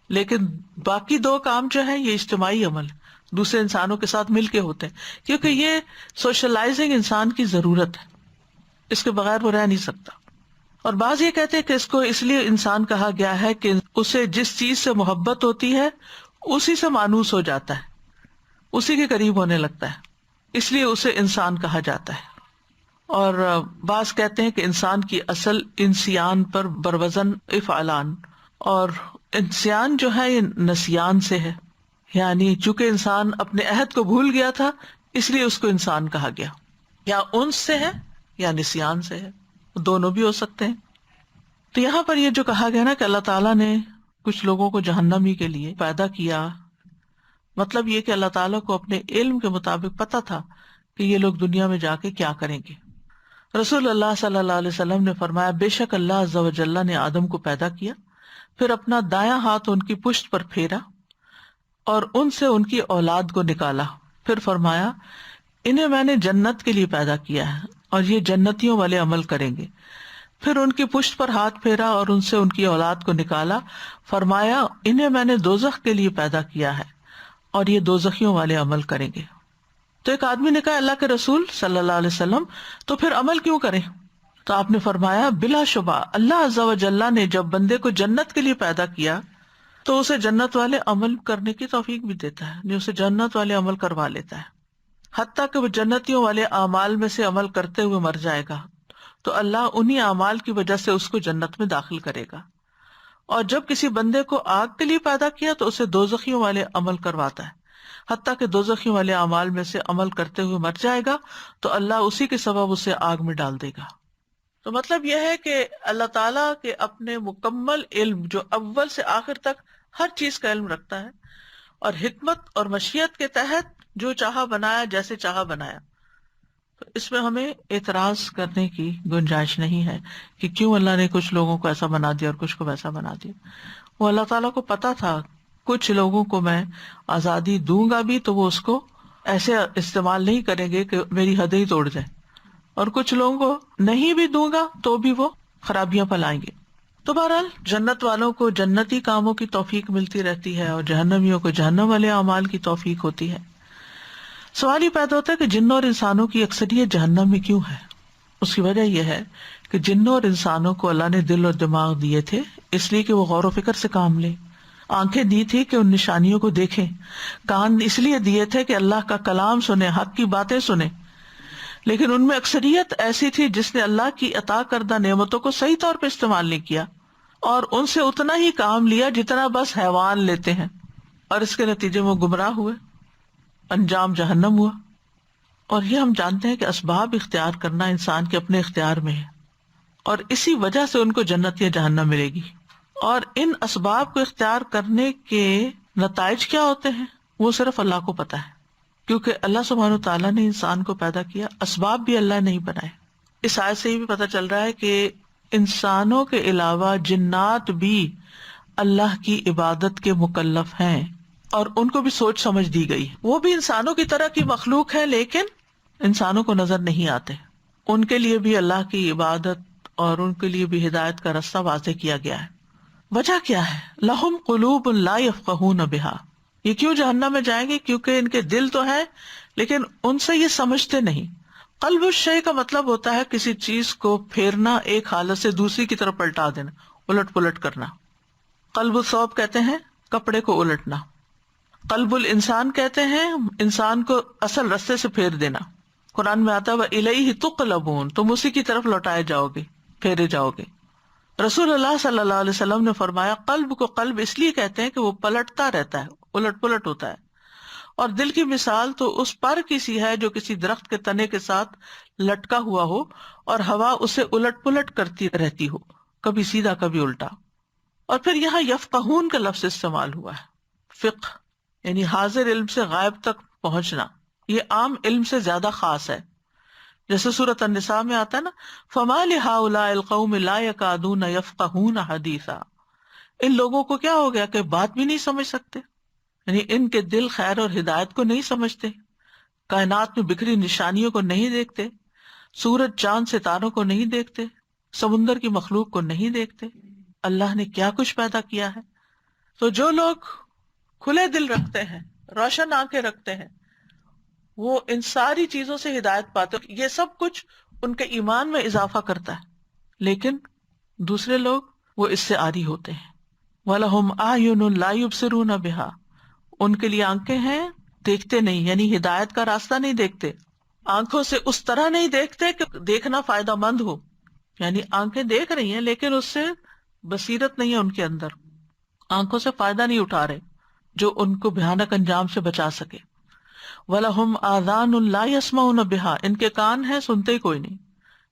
لیکن باقی 2 کام جو ہے یہ اجتماعی عمل ہے، دوسرے انسانوں کے ساتھ مل کے ہوتے ہیں، کیونکہ یہ سوشلائزنگ انسان کی ضرورت ہے، اس کے بغیر وہ رہ نہیں سکتا. اور بعض یہ کہتے ہیں کہ اس کو اس لیے انسان کہا گیا ہے کہ اسے جس چیز سے محبت ہوتی ہے اسی سے مانوس ہو جاتا ہے، اسی کے قریب ہونے لگتا ہے، اس لیے اسے انسان کہا جاتا ہے. اور بعض کہتے ہیں کہ انسان کی اصل انسیان پر بروزن افعالان، اور انسیان جو ہے یہ نسیان سے ہے، یعنی چونکہ انسان اپنے عہد کو بھول گیا تھا اس لیے اس کو انسان کہا گیا. یا انس سے ہے یا نسیان سے ہے، دونوں بھی ہو سکتے ہیں. تو یہاں پر یہ جو کہا گیا نا کہ اللہ تعالیٰ نے کچھ لوگوں کو جہنم ہی کے لیے پیدا کیا، مطلب یہ کہ اللہ تعالیٰ کو اپنے علم کے مطابق پتا تھا کہ یہ لوگ دنیا میں جا کے کیا کریں گے. رسول اللہ صلی اللہ علیہ وسلم نے فرمایا بے شک اللہ عز و جل نے آدم کو پیدا کیا، پھر اپنا دایاں ہاتھ ان کی پشت پر پھیرا اور ان سے ان کی اولاد کو نکالا، پھر فرمایا انہیں میں نے جنت کے لیے پیدا کیا ہے اور یہ جنتیوں والے عمل کریں گے، پھر ان کی پشت پر ہاتھ پھیرا اور ان سے ان کی اولاد کو نکالا، فرمایا انہیں میں نے دوزخ کے لیے پیدا کیا ہے اور یہ دوزخیوں والے عمل کریں گے۔ تو ایک آدمی نے کہا اللہ کے رسول صلی اللہ علیہ وسلم تو پھر عمل کیوں کریں؟ تو آپ نے فرمایا بلا شبہ اللہ عز و جل نے جب بندے کو جنت کے لیے پیدا کیا تو اسے جنت والے عمل کرنے کی توفیق بھی دیتا ہے، اسے جنت والے عمل کروا لیتا ہے، حتیٰ کہ وہ جنتیوں والے اعمال میں سے عمل کرتے ہوئے مر جائے گا تو اللہ انہی اعمال کی وجہ سے اس کو جنت میں داخل کرے گا، اور جب کسی بندے کو آگ کے لیے پیدا کیا تو اسے دوزخیوں والے عمل کرواتا ہے، حتیٰ کہ دوزخیوں والے اعمال میں سے عمل کرتے ہوئے مر جائے گا تو اللہ اسی کے سبب اسے آگ میں ڈال دے گا۔ تو مطلب یہ ہے کہ اللہ تعالیٰ کے اپنے مکمل علم جو اول سے آخر تک ہر چیز کا علم رکھتا ہے، اور حکمت اور مشیت کے تحت جو چاہا بنایا، جیسے چاہا بنایا، تو اس میں ہمیں اعتراض کرنے کی گنجائش نہیں ہے کہ کیوں اللہ نے کچھ لوگوں کو ایسا بنا دیا اور کچھ کو ویسا بنا دیا۔ وہ اللہ تعالیٰ کو پتا تھا کچھ لوگوں کو میں آزادی دوں گا بھی تو وہ اس کو ایسے استعمال نہیں کریں گے کہ میری حدیں ہی توڑ جائیں، اور کچھ لوگوں کو نہیں بھی دوں گا تو بھی وہ خرابیاں پھیلائیں گے۔ تو بہرحال جنت والوں کو جنتی کاموں کی توفیق ملتی رہتی ہے اور جہنمیوں کو جہنم والے اعمال کی توفیق ہوتی ہے۔ سوال یہ پیدا ہوتا ہے کہ جنوں اور انسانوں کی اکثریت جہنم میں کیوں ہے؟ اس کی وجہ یہ ہے کہ جنوں اور انسانوں کو اللہ نے دل اور دماغ دیے تھے اس لیے کہ وہ غور و فکر سے کام لیں، آنکھیں دی تھی کہ ان نشانیوں کو دیکھیں، کان اس لیے دیے تھے کہ اللہ کا کلام سنیں، حق کی باتیں سنیں، لیکن ان میں اکثریت ایسی تھی جس نے اللہ کی عطا کردہ نعمتوں کو صحیح طور پہ استعمال نہیں کیا اور ان سے اتنا ہی کام لیا جتنا بس حیوان لیتے ہیں، اور اس کے نتیجے میں گمراہ ہوئے، انجام جہنم ہوا۔ اور یہ ہم جانتے ہیں کہ اسباب اختیار کرنا انسان کے اپنے اختیار میں ہے، اور اسی وجہ سے ان کو جنت یا جہنم ملے گی، اور ان اسباب کو اختیار کرنے کے نتائج کیا ہوتے ہیں وہ صرف اللہ کو پتا ہے، کیونکہ اللہ سبحانہ و تعالیٰ نے انسان کو پیدا کیا، اسباب بھی اللہ نہیں بنائے۔ اس آیت سے یہ بھی پتا چل رہا ہے کہ انسانوں کے علاوہ جنات بھی اللہ کی عبادت کے مکلف ہیں، اور ان کو بھی سوچ سمجھ دی گئی، وہ بھی انسانوں کی طرح کی مخلوق ہے لیکن انسانوں کو نظر نہیں آتے، ان کے لیے بھی اللہ کی عبادت اور ان کے لیے بھی ہدایت کا راستہ واضح کیا گیا ہے۔ وجہ کیا ہے؟ لہم قلوب لا یفقہون بہا، یہ کیوں جہنم میں جائیں گے؟ کیونکہ ان کے دل تو ہیں لیکن ان سے یہ سمجھتے نہیں۔ قلب الشیء کا مطلب ہوتا ہے کسی چیز کو پھیرنا، ایک حالت سے دوسری کی طرف پلٹا دینا، الٹ پلٹ کرنا۔ قلب الثوب کہتے ہیں کپڑے کو الٹنا، قلب الانسان کہتے ہیں انسان کو اصل رستے سے پھیر دینا۔ قرآن میں آتا ہے وَإِلَيْهِ تُقْلَبُونَ، تم اسی کی طرف لوٹائے جاؤ گے، پھیرے جاؤ گے۔ رسول اللہ صلی اللہ علیہ وسلم نے فرمایا قلب کو قلب اس لیے کہتے ہیں کہ وہ پلٹتا رہتا ہے، الٹ پلٹ ہوتا ہے، اور دل کی مثال تو اس پر کی سی ہے جو کسی درخت کے تنے کے ساتھ لٹکا ہوا ہو اور ہوا اسے الٹ پلٹ کرتی رہتی ہو، کبھی سیدھا کبھی الٹا۔ اور پھر یہاں یفقہون کا لفظ استعمال ہوا ہے، فقہ یعنی حاضر علم سے غائب تک پہنچنا، یہ عام علم سے زیادہ خاص ہے، جیسے سورۃ النساء میں آتا ہے نا فَمَا لِهَٰؤُلَاءِ الْقَوْمِ لَا يَكَادُونَ يَفْقَهُونَ حَدِيثًا، ان لوگوں کو کیا ہو گیا کہ بات بھی نہیں سمجھ سکتے، یعنی ان کے دل خیر اور ہدایت کو نہیں سمجھتے، کائنات میں بکھری نشانیوں کو نہیں دیکھتے، سورج چاند ستاروں کو نہیں دیکھتے، سمندر کی مخلوق کو نہیں دیکھتے، اللہ نے کیا کچھ پیدا کیا ہے۔ تو جو لوگ کھلے دل رکھتے ہیں، روشن آنکھیں رکھتے ہیں، وہ ان ساری چیزوں سے ہدایت پاتے، یہ سب کچھ ان کے ایمان میں اضافہ کرتا ہے، لیکن دوسرے لوگ وہ اس سے عاری ہوتے ہیں۔ وَلَهُمْ أَعْيُنٌ لَا يُبْصِرُونَ بِهَا، ان کے لیے آنکھیں ہیں دیکھتے نہیں، یعنی ہدایت کا راستہ نہیں دیکھتے، آنکھوں سے اس طرح نہیں دیکھتے کہ دیکھنا فائدہ مند ہو، یعنی آنکھیں دیکھ رہی ہیں لیکن اس سے بصیرت نہیں ہے ان کے اندر، آنکھوں سے فائدہ نہیں اٹھا رہے جو ان کو بھیانک انجام سے بچا سکے۔ وَلَهُمْ آذَانٌ لَا يَسْمَعُونَ بِهَا، ان کے کان ہیں سنتے ہی کوئی نہیں،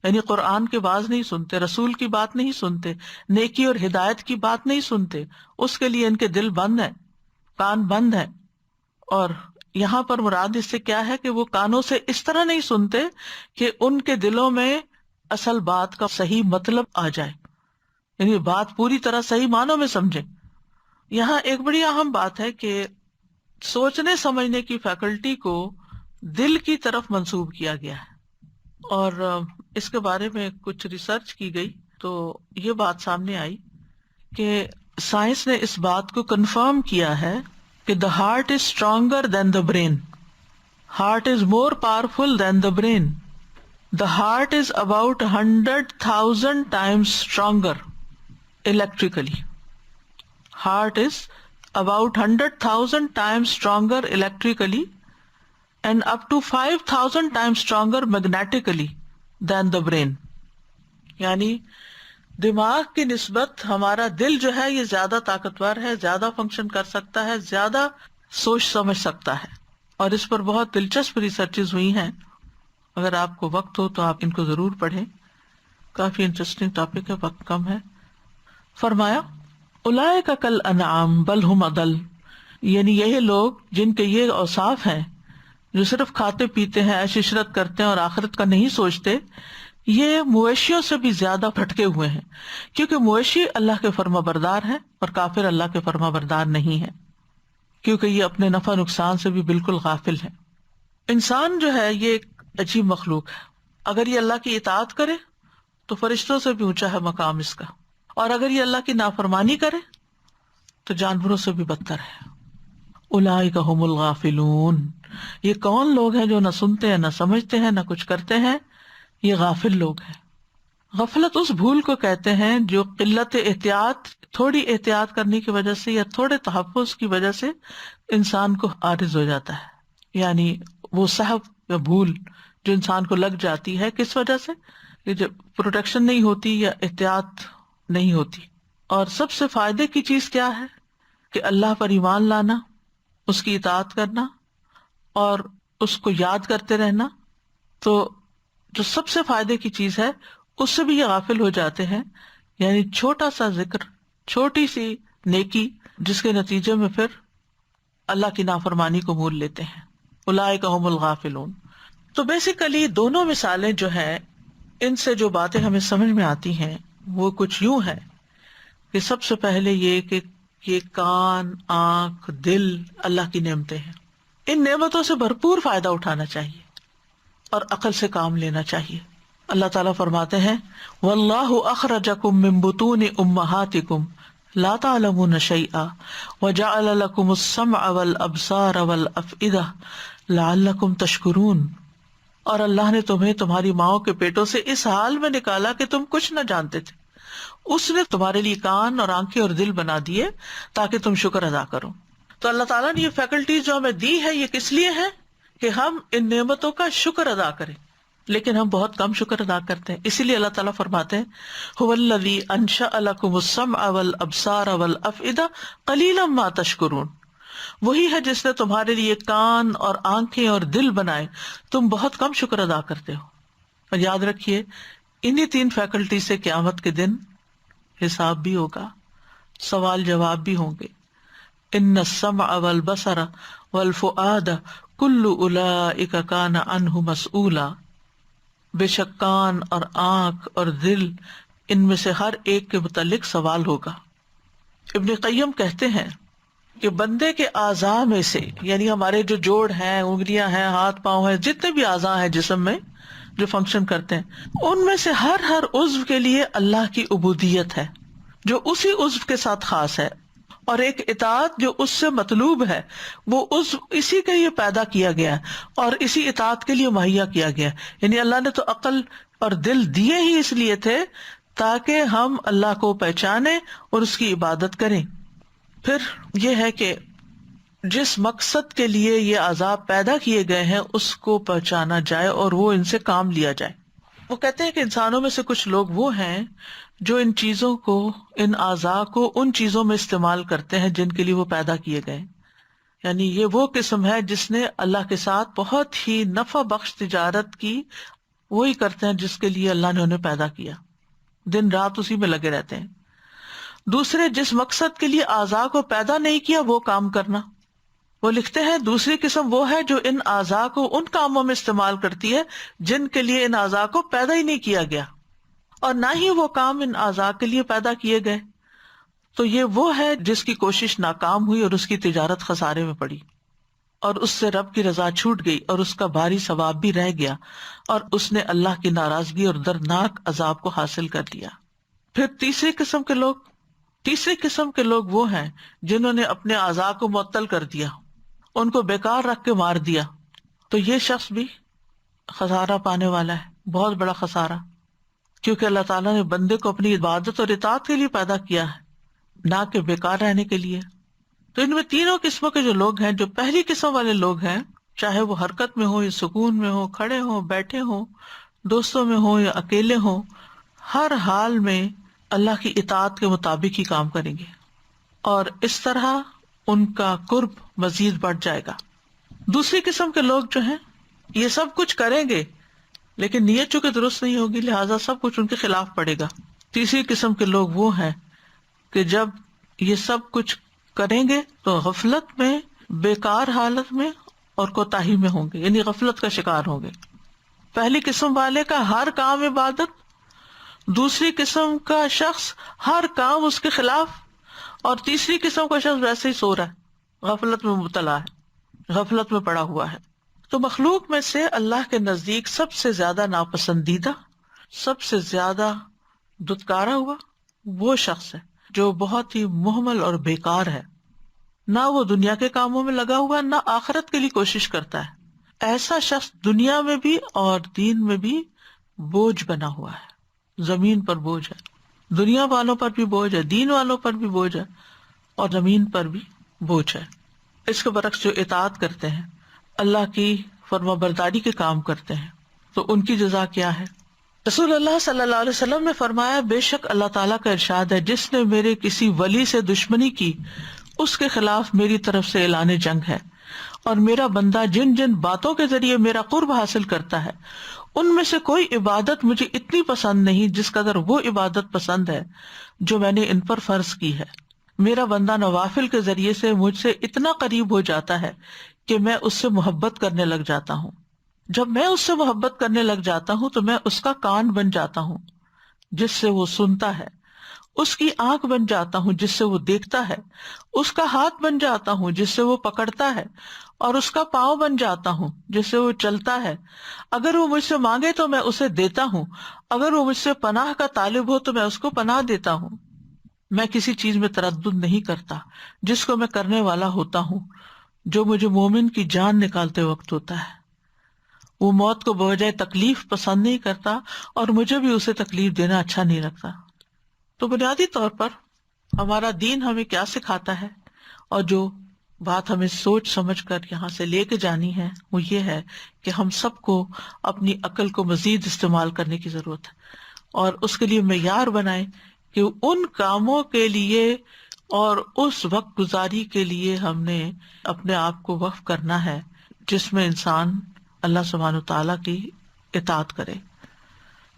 یعنی قرآن کی باز نہیں سنتے، رسول کی بات نہیں سنتے، نیکی اور ہدایت کی بات نہیں سنتے، اس کے لیے ان کے دل بند ہیں، کان بند ہیں۔ اور یہاں پر مراد اس سے کیا ہے کہ وہ کانوں سے اس طرح نہیں سنتے کہ ان کے دلوں میں اصل بات کا صحیح مطلب آ جائے، یعنی بات پوری طرح صحیح معنوں میں سمجھیں۔ یہاں ایک بڑی اہم بات ہے کہ سوچنے سمجھنے کی فیکلٹی کو دل کی طرف منسوب کیا گیا ہے، اور اس کے بارے میں کچھ ریسرچ کی گئی تو یہ بات سامنے آئی کہ سائنس نے اس بات کو کنفرم کیا ہے کہ the heart is stronger than the brain, heart is more powerful than the brain, the heart is about 100,000 times stronger electrically. Heart is about 100,000 times stronger electrically and up to 5,000 times stronger magnetically than the brain. یعنی دماغ کی نسبت ہمارا دل جو ہے یہ زیادہ طاقتور ہے، زیادہ فنکشن کر سکتا ہے، زیادہ سوچ سمجھ سکتا ہے، اور اس پر بہت دلچسپ ریسرچز ہوئی ہیں۔ اگر آپ کو وقت ہو تو آپ ان کو ضرور پڑھیں، کافی انٹرسٹنگ ٹاپک ہے، وقت کم ہے۔ فرمایا اولئک کالانعام بل ہم اضل، یعنی یہ لوگ جن کے یہ اوصاف ہیں، جو صرف کھاتے پیتے ہیں، عیش عشرت کرتے ہیں اور آخرت کا نہیں سوچتے، یہ مویشیوں سے بھی زیادہ بھٹکے ہوئے ہیں، کیونکہ مویشی اللہ کے فرما بردار ہیں اور کافر اللہ کے فرما بردار نہیں ہے، کیونکہ یہ اپنے نفع نقصان سے بھی بالکل غافل ہے۔ انسان جو ہے یہ ایک عجیب مخلوق ہے، اگر یہ اللہ کی اطاعت کرے تو فرشتوں سے بھی اونچا ہے مقام اس کا، اور اگر یہ اللہ کی نافرمانی کرے تو جانوروں سے بھی بدتر ہے۔ اولئک هم الغافلون، یہ کون لوگ ہیں جو نہ سنتے ہیں، نہ سمجھتے ہیں، نہ کچھ کرتے ہیں؟ یہ غافل لوگ ہیں۔ غفلت اس بھول کو کہتے ہیں جو قلت احتیاط، تھوڑی احتیاط کرنے کی وجہ سے یا تھوڑے تحفظ کی وجہ سے انسان کو عارض ہو جاتا ہے، یعنی وہ سہو یا بھول جو انسان کو لگ جاتی ہے، کس وجہ سے؟ کہ جب پروٹیکشن نہیں ہوتی یا احتیاط نہیں ہوتی۔ اور سب سے فائدے کی چیز کیا ہے؟ کہ اللہ پر ایمان لانا، اس کی اطاعت کرنا اور اس کو یاد کرتے رہنا۔ تو جو سب سے فائدے کی چیز ہے اس سے بھی یہ غافل ہو جاتے ہیں، یعنی چھوٹا سا ذکر، چھوٹی سی نیکی، جس کے نتیجے میں پھر اللہ کی نافرمانی کو مول لیتے ہیں۔ اولئک هم الغافلون۔ تو بیسیکلی دونوں مثالیں جو ہیں، ان سے جو باتیں ہمیں سمجھ میں آتی ہیں وہ کچھ یوں ہے کہ سب سے پہلے یہ کہ یہ کان، آنکھ، دل اللہ کی نعمتیں ہیں، ان نعمتوں سے بھرپور فائدہ اٹھانا چاہیے اور عقل سے کام لینا چاہیے۔ اللہ تعالیٰ فرماتے ہیں واللہ اخرجکم من بطون امہاتکم لا تعلمون شیئا وجعل لکم السمع والابصار والافئدہ لعلکم تشکرون، اور اللہ نے تمہیں تمہاری ماؤں کے پیٹوں سے اس حال میں نکالا کہ تم کچھ نہ جانتے تھے، اس نے تمہارے لیے کان اور آنکھیں اور دل بنا دیے تاکہ تم شکر ادا کرو۔ تو اللہ تعالیٰ نے یہ فیکلٹیز جو ہمیں دی ہے یہ کس لیے ہے؟ کہ ہم ان نعمتوں کا شکر ادا کریں، لیکن ہم بہت کم شکر ادا کرتے ہیں۔ اسی لیے اللہ تعالیٰ فرماتے ہیں هو الذی انشأ لکم السمع والابصار والافئدہ قلیلا ما تشکرون، وہی ہے جس نے تمہارے لیے کان اور آنکھیں اور دل بنائے، تم بہت کم شکر ادا کرتے ہو۔ اور یاد رکھیے انہی 3 فیکلٹی سے قیامت کے دن حساب بھی ہوگا، سوال جواب بھی ہوں گے۔ ان السمع والبصر والفؤاد کل اولئک کان عنہ مسئولا، بے شک کان اور آنکھ اور دل، ان میں سے ہر ایک کے متعلق سوال ہوگا۔ ابن قیم کہتے ہیں کہ بندے کے اعضاء میں سے، یعنی ہمارے جو جوڑ ہیں، انگلیاں ہیں، ہاتھ پاؤں ہیں، جتنے بھی اعضاء ہیں جسم میں جو فنکشن کرتے ہیں، ان میں سے ہر عضو کے لیے اللہ کی عبودیت ہے جو اسی عضو کے ساتھ خاص ہے، اور ایک اطاعت جو اس سے مطلوب ہے، وہ عضو اسی کے لیے پیدا کیا گیا ہے اور اسی اطاعت کے لیے مہیا کیا گیا ہے۔ یعنی اللہ نے تو عقل اور دل دیے ہی اس لیے تھے تاکہ ہم اللہ کو پہچانیں اور اس کی عبادت کریں۔ پھر یہ ہے کہ جس مقصد کے لیے یہ عذاب پیدا کیے گئے ہیں اس کو پہچانا جائے اور وہ ان سے کام لیا جائے۔ وہ کہتے ہیں کہ انسانوں میں سے کچھ لوگ وہ ہیں جو ان چیزوں کو، ان اعضاء کو ان چیزوں میں استعمال کرتے ہیں جن کے لیے وہ پیدا کیے گئے، یعنی یہ وہ قسم ہے جس نے اللہ کے ساتھ بہت ہی نفع بخش تجارت کی، وہی کرتے ہیں جس کے لیے اللہ نے انہیں پیدا کیا، دن رات اسی میں لگے رہتے ہیں۔ دوسرے جس مقصد کے لیے اعضاء کو پیدا نہیں کیا وہ کام کرنا۔ وہ لکھتے ہیں دوسری قسم وہ ہے جو ان اعضاء کو ان کاموں میں استعمال کرتی ہے جن کے لیے ان اعضاء کو پیدا ہی نہیں کیا گیا، اور نہ ہی وہ کام ان اعضاء کے لیے پیدا کیے گئے. تو یہ وہ ہے جس کی کوشش ناکام ہوئی اور اس کی تجارت خسارے میں پڑی اور اس سے رب کی رضا چھوٹ گئی اور اس کا بھاری ثواب بھی رہ گیا اور اس نے اللہ کی ناراضگی اور دردناک عذاب کو حاصل کر لیا. پھر تیسری قسم کے لوگ وہ ہیں جنہوں نے اپنے اعضاء کو معطل کر دیا، ان کو بیکار رکھ کے مار دیا. تو یہ شخص بھی خسارہ پانے والا ہے، بہت بڑا خسارہ، کیونکہ اللہ تعالیٰ نے بندے کو اپنی عبادت اور اطاعت کے لیے پیدا کیا ہے، نہ کہ بیکار رہنے کے لیے. تو ان میں تینوں قسموں کے جو لوگ ہیں، جو پہلی قسم والے لوگ ہیں، چاہے وہ حرکت میں ہو یا سکون میں ہو، کھڑے ہوں بیٹھے ہوں، دوستوں میں ہوں یا اکیلے ہوں، ہر حال میں اللہ کی اطاعت کے مطابق ہی کام کریں گے اور اس طرح ان کا قرب مزید بڑھ جائے گا. دوسری قسم کے لوگ جو ہیں یہ سب کچھ کریں گے لیکن نیت چونکہ درست نہیں ہوگی، لہٰذا سب کچھ ان کے خلاف پڑے گا. تیسری قسم کے لوگ وہ ہیں کہ جب یہ سب کچھ کریں گے تو غفلت میں، بیکار حالت میں اور کوتاہی میں ہوں گے، یعنی غفلت کا شکار ہوں گے. پہلی قسم والے کا ہر کام عبادت، دوسری قسم کا شخص ہر کام اس کے خلاف، اور تیسری قسم کا شخص ویسے ہی سو رہا ہے، غفلت میں مبتلا ہے، غفلت میں پڑا ہوا ہے. تو مخلوق میں سے اللہ کے نزدیک سب سے زیادہ ناپسندیدہ، سب سے زیادہ دھتکارا ہوا وہ شخص ہے جو بہت ہی مہمل اور بیکار ہے، نہ وہ دنیا کے کاموں میں لگا ہوا، نہ آخرت کے لیے کوشش کرتا ہے. ایسا شخص دنیا میں بھی اور دین میں بھی بوجھ بنا ہوا ہے، زمین پر بوجھ ہے، دنیا والوں پر بھی بوجھ ہے، دین والوں پر بھی بوجھ ہے اور زمین پر بھی بوجھ ہے. اس کے برعکس جو اطاعت کرتے ہیں، اللہ کی فرما برداری کے کام کرتے ہیں، تو ان کی جزا کیا ہے؟ رسول اللہ صلی اللہ علیہ وسلم نے فرمایا، بے شک اللہ تعالیٰ کا ارشاد ہے، جس نے میرے کسی ولی سے دشمنی کی اس کے خلاف میری طرف سے اعلان جنگ ہے، اور میرا بندہ جن جن باتوں کے ذریعے میرا قرب حاصل کرتا ہے ان میں سے کوئی عبادت مجھے اتنی پسند نہیں جس قدر وہ عبادت پسند ہے جو میں نے ان پر فرض کی ہے. میرا بندہ نوافل کے ذریعے سے مجھ سے اتنا قریب ہو جاتا ہے کہ میں اس سے محبت کرنے لگ جاتا ہوں. جب میں اس سے محبت کرنے لگ جاتا ہوں تو میں اس کا کان بن جاتا ہوں جس سے وہ سنتا ہے، اس کی آنکھ بن جاتا ہوں جس سے وہ دیکھتا ہے، اس کا ہاتھ بن جاتا ہوں جس سے وہ پکڑتا ہے، اور اس کا پاؤں بن جاتا ہوں جس سے وہ چلتا ہے. اگر وہ مجھ سے مانگے تو میں اسے دیتا ہوں، اگر وہ مجھ سے پناہ کا طالب ہو تو میں اس کو پناہ دیتا ہوں. میں کسی چیز میں تردد نہیں کرتا جس کو میں کرنے والا ہوتا ہوں، جو مجھے مومن کی جان نکالتے وقت ہوتا ہے. وہ موت کو بوجھے تکلیف پسند نہیں کرتا اور مجھے بھی اسے تکلیف دینا اچھا نہیں لگتا. تو بنیادی طور پر ہمارا دین ہمیں کیا سکھاتا ہے، اور جو بات ہمیں سوچ سمجھ کر یہاں سے لے کے جانی ہے وہ یہ ہے کہ ہم سب کو اپنی عقل کو مزید استعمال کرنے کی ضرورت ہے، اور اس کے لیے معیار بنائیں کہ ان کاموں کے لیے اور اس وقت گزاری کے لیے ہم نے اپنے آپ کو وقف کرنا ہے جس میں انسان اللہ سبحانہ وتعالیٰ کی اطاعت کرے.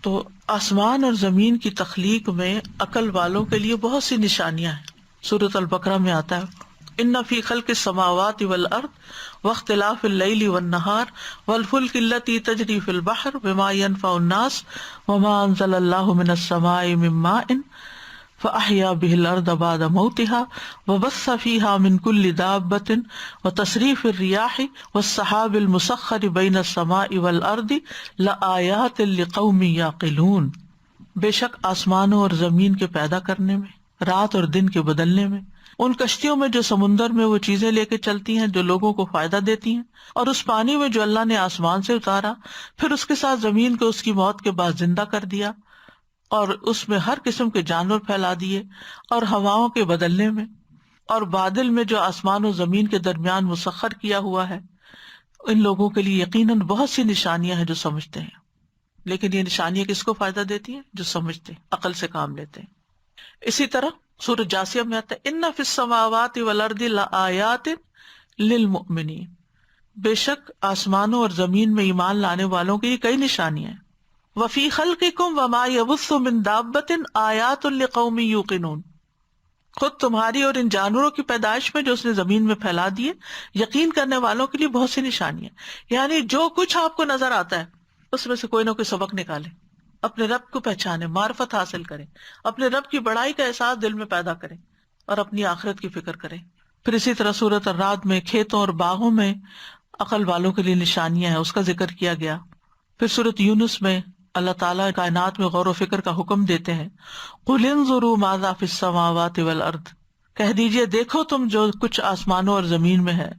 تو آسمان اور زمین کی تخلیق میں عقل والوں کے لیے بہت سی نشانیاں ہیں. سورۃ البقرہ میں آتا ہے، ان فی خلق السماوات والارض واختلاف اللیل والنہار والفلک التی تجری فی البحر بما ینفع الناس وما انزل اللہ من السماء من ماء فأحیا بہ الارض بعد موتها وبث فیہا من کل دابۃ وتصریف الریاح والسحاب المسخر بین السماء والارض لآیات لقوم یعقلون. بے شک آسمانوں اور زمین کے پیدا کرنے میں، رات اور دن کے بدلنے میں، ان کشتیوں میں جو سمندر میں وہ چیزیں لے کے چلتی ہیں جو لوگوں کو فائدہ دیتی ہیں، اور اس پانی میں جو اللہ نے آسمان سے اتارا، پھر اس کے ساتھ زمین کو اس کی موت کے بعد زندہ کر دیا اور اس میں ہر قسم کے جانور پھیلا دیے، اور ہواؤں کے بدلنے میں، اور بادل میں جو آسمان و زمین کے درمیان مسخر کیا ہوا ہے. ان لوگوں کے لیے یقیناً بہت سی نشانیاں ہیں جو سمجھتے ہیں، لیکن یہ نشانیاں کس کو فائدہ دیتی ہیں؟ جو سمجھتے ہیں، عقل سے کام لیتے ہیں. اسی طرح سورۃ جاثیہ میں آتا ہے، ان فی السماوات والارض لآیات للمؤمنین، بے شک آسمانوں اور زمین میں ایمان لانے والوں کے لیے کئی نشانیاں ہیں. وفی خلقکم وما یبث من دابۃ آیات لقوم یوقنون، خود تمہاری اور ان جانوروں کی پیدائش میں جو اس نے زمین میں پھیلا دیے، یقین کرنے والوں کے لیے بہت سی نشانیاں. یعنی جو کچھ آپ کو نظر آتا ہے اس میں سے کوئی نہ کوئی سبق نکالے. اپنے رب کو پہچانے، معرفت حاصل کریں، اپنے رب کی بڑائی کا احساس دل میں پیدا کریں اور اپنی آخرت کی فکر کریں۔ پھر اسی طرح سورۃ الرعد میں کھیتوں اور باغوں میں عقل والوں کے لیے نشانیاں ہیں، اس کا ذکر کیا گیا۔ پھر سورۃ یونس میں اللہ تعالیٰ کائنات میں غور و فکر کا حکم دیتے ہیں، قُلِ انظُرُوا ماذا فِي السَّمَاوَاتِ وَالْأَرْضِ، کہہ دیجئے دیکھو تم جو کچھ آسمانوں اور زمین میں ہے۔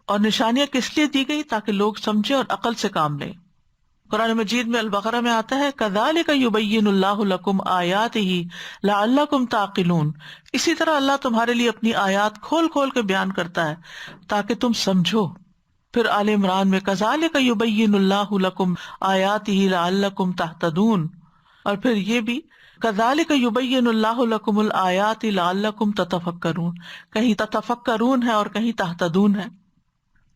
اور نشانیاں کس لیے دی گئی؟ تاکہ لوگ سمجھیں اور عقل سے کام لیں۔ قرآن مجید میں البقرہ میں آتا ہے كَذَلِكَ يُبَيِّنُ اللَّهُ لَكُمْ آيَاتِهِ لَعَلَّكُمْ تَعْقِلُونَ، اسی طرح اللہ تمہارے لیے اپنی آیات کھول کھول کے بیان کرتا ہے تاکہ تم سمجھو۔ پھر آل عمران میں كَذَلِكَ يُبَيِّنُ اللَّهُ لَكُمْ آيَاتِهِ لَعَلَّكُمْ تَهْتَدُونَ، اور پھر یہ بھی كَذَلِكَ يُبَيِّنُ اللَّهُ لَكُمُ الْآيَاتِ لَعَلَّكُمْ تَتَفَكَّرُونَ، کہیں تتفکرون ہے اور کہیں تہتدون ہے۔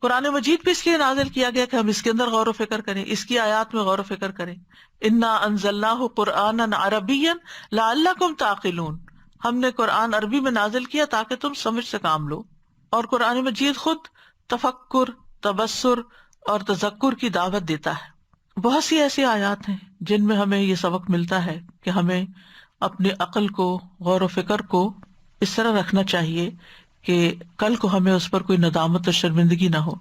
قرآن مجید بھی اس لیے نازل کیا گیا کہ ہم اس کے اندر غور و فکر کریں، اس کی آیات میں غور و فکر کریں۔ انا انزلناہ قرآنا عربیا لعلکم تعقلون، ہم نے قرآن عربی میں نازل کیا تاکہ تم سمجھ سے کام لو۔ اور قرآن مجید خود تفکر، تبصر اور تذکر کی دعوت دیتا ہے۔ بہت سی ایسی آیات ہیں جن میں ہمیں یہ سبق ملتا ہے کہ ہمیں اپنی عقل کو، غور و فکر کو اس طرح رکھنا چاہیے کہ کل کو ہمیں اس پر کوئی ندامت اور شرمندگی نہ ہو،